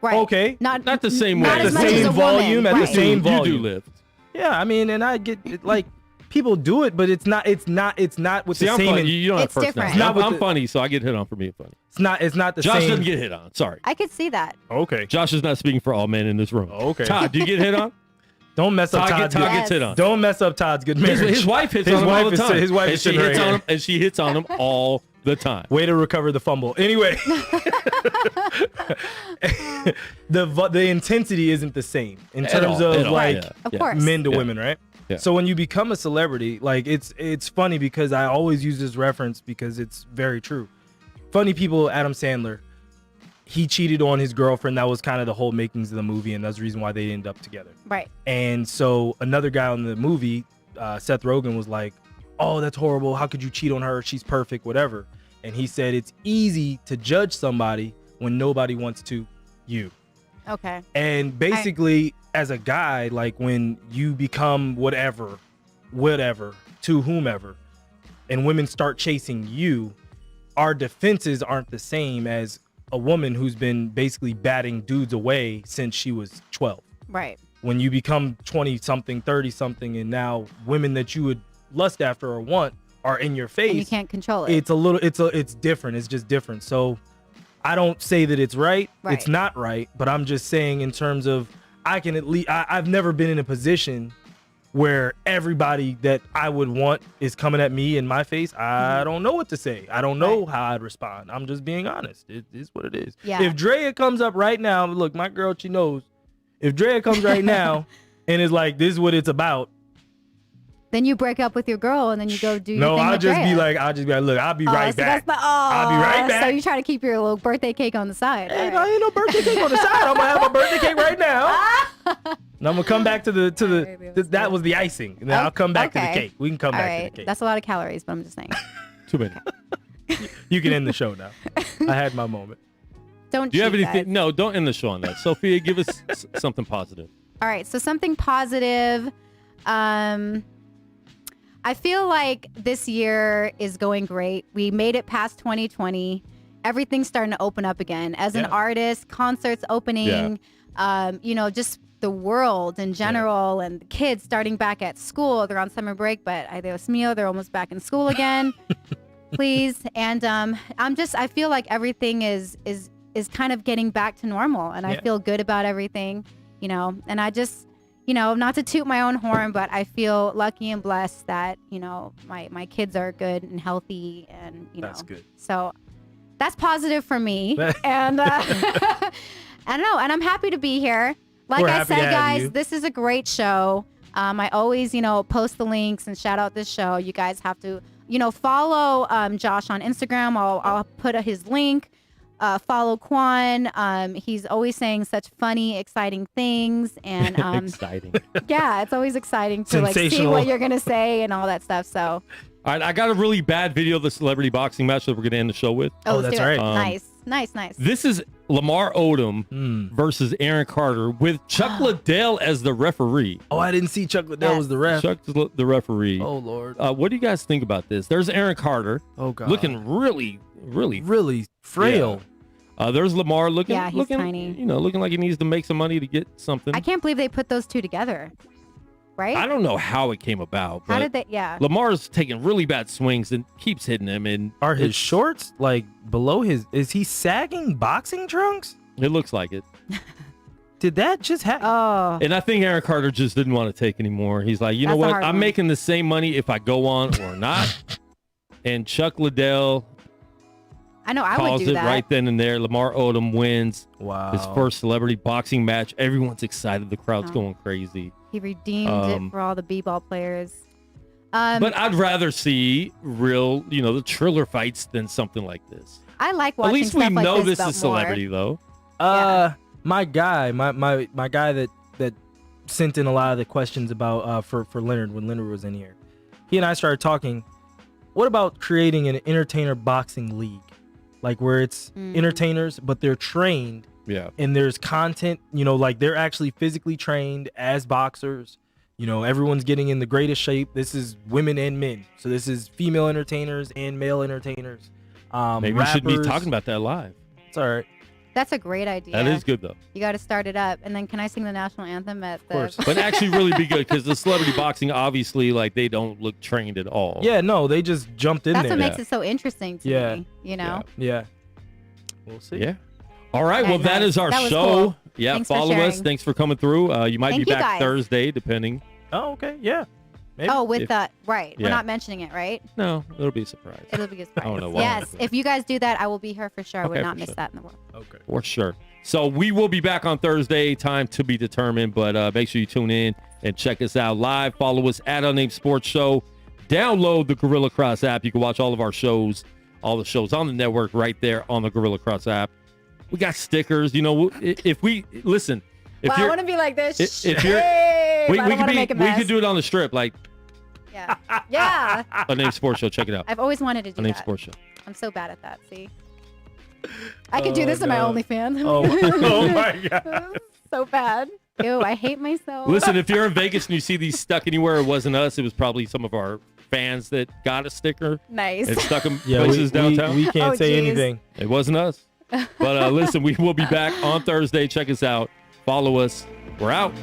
Right. Okay. Not the same way. Not as the much as same a volume, woman. at the Right. same You volume. do lift. Yeah, I mean, and I get it, like people do it, but it's not with See, the I'm same. funny. You don't have It's personality. different. I'm funny, so I get hit on for being funny. It's not the Josh same. doesn't get hit on. Sorry. I could see that. Okay. Josh is not speaking for all men in this room. Okay. Todd, do you get hit on? Don't mess up Todd's Todd good. gets hit on. Don't mess up Todd's good marriage. His wife hits His on him wife all the is- time. his wife and is she sitting hits right on here. him, and she hits on him all the time. Way to recover the fumble. Anyway, the intensity isn't the same in At terms all, of at all, like yeah. Of course. men to women, right? Yeah. So when you become a celebrity, like it's funny because I always use this reference because it's very true. Funny people, Adam Sandler, he cheated on his girlfriend. That was kind of the whole makings of the movie, and that's the reason why they ended up together. Right. And so another guy on the movie, Seth Rogen, was like, "Oh, that's horrible. How could you cheat on her? She's perfect, whatever." And he said, "It's easy to judge somebody when nobody wants to, you." Okay. And basically, as a guy, like when you become whatever to whomever, and women start chasing you, our defenses aren't the same as a woman who's been basically batting dudes away since she was 12. Right. When you become 20 something, 30 something, and now women that you would lust after or want are in your face, And you can't control it. it's different. It's just different. So I don't say that it's right. Right. It's not right, but I'm just saying in terms of I can at least I've never been in a position where everybody that I would want is coming at me in my face. I don't know what to say. I don't know how I'd respond. I'm just being honest. It is what it is. Yeah. If Drea comes up right now, look, my girl, she knows. If Drea comes right now and is like, this is what it's about. Then you break up with your girl and then you go do your No, thing I'll with just Drea. be like, look, I'll be right so back. That's I'll be right back. So you try to keep your little birthday cake on the side. Hey, All no, right. ain't no birthday cake on the side. I'm gonna have my birthday cake right now. And I'm gonna come back to that was the icing. And then I'll come back to the Okay. cake. We can come All back right. to the cake. That's a lot of calories, but I'm just saying. Too many. You can end the show now. I had my moment. Don't Do you have cheat, anything? guys. No, don't end the show on that. Sophia, give us something positive. All right, so something positive. I feel like this year is going great. We made it past 2020. Everything's starting to open up again. As an Yeah. artist, concerts opening, just the world in general, and the kids starting back at school. They're on summer break, but ay Dios mío, they're almost back in school again. Please. And I feel like everything is kind of getting back to normal, and I Yeah. feel good about everything, and I just, not to toot my own horn, but I feel lucky and blessed that, my kids are good and healthy, and, That's good. So that's positive for me. And I don't know, and I'm happy to be here. Like We're I happy to said, have guys, you. this is a great show. I always, post the links and shout out this show. You guys have to, follow Josh on Instagram. I'll put his link. Follow Quan. He's always saying such funny, exciting things, and Exciting. yeah, it's always exciting to see Sensational. what you're gonna say and all that stuff. So, All right, I got a really bad video of the celebrity boxing match that we're going to end the show with. Oh, let's that's do it. right. Nice. This is Lamar Odom versus Aaron Carter with Chuck Liddell as the referee. Oh, I didn't see Chuck Liddell Yes. was the ref. Chuck's the referee. Oh Lord. What do you guys think about this? There's Aaron Carter Oh God. looking really frail. There's Lamar looking Yeah, he's looking, tiny. looking like he needs to make some money to get something. I can't believe they put those two together. Right? I don't know how it came about, How but did they? Yeah. Lamar's taking really bad swings and keeps hitting him, and Are his it's- shorts like below his? Is he sagging boxing trunks? It looks like it. Did that just happen? Oh, And I think Aaron Carter just didn't want to take anymore. He's like, you know That's a what? hard I'm one. making the same money if I go on or not. And Chuck Liddell I know. I would calls do it that. right then and there. Lamar Odom wins Wow. his first celebrity boxing match. Everyone's excited. The crowd's Oh. going crazy. He redeemed it for all the b-ball players. But I'd rather see real, the Triller fights than something like this. I like At watching least we stuff like know this this is but more. celebrity, though. My guy, my guy that sent in a lot of the questions about for Leonard when Leonard was in here. He and I started talking. What about creating an entertainer boxing league, like where it's entertainers but they're trained Yeah. And there's content, like they're actually physically trained as boxers. Everyone's getting in the greatest shape. This is women and men. So this is female entertainers and male entertainers. Maybe rappers. we should be talking about that live. It's all right. That's a great idea. That is good, though. You got to start it up. And then can I sing the national anthem at the... Of course. But actually really be good because the celebrity boxing, obviously, like, they don't look trained at all. Yeah, no, they just jumped in That's there. what makes it so interesting to Yeah. me, you know? Yeah. We'll see. Yeah. All right. Okay, Well, that nice. is our That was show. cool. Yeah. Thanks for follow us. sharing. Thanks for coming through. You might Thank be you, back guys. Thursday, depending. Oh, okay. Yeah. Maybe. Oh, with If- the... Right. yeah. We're not mentioning it, right? No, it'll be a surprise. It'll be a surprise. I don't know why. Yes. If you guys do that, I will be here for sure. I would Okay, not for miss sure. that in the world. Okay. For sure. So we will be back on Thursday. Time to be determined, but make sure you tune in and check us out live. Follow us at Unnamed Sports Show. Download the Gorilla Cross app. You can watch all of our shows, all the shows on the network right there on the Gorilla Cross app. We got stickers. If we listen, if Well, I you're, want to be like this. if you're, Hey, we but I don't wanna make a we mess. could do it on the strip, like Yeah. Yeah. Unnamed Sports Show. Check it out. I've always wanted to do Unnamed that. Sports Show. I'm so bad at that. See, I could do this in my no. OnlyFans. Oh my God. So bad. Ew, I hate myself. Listen, if you're in Vegas and you see these stuck anywhere, it wasn't us. It was probably some of our fans that got a sticker Nice. and stuck them Yeah, places downtown. we can't Oh, say geez. anything. It wasn't us. But listen, we will be back on Thursday. Check us out. Follow us. We're out.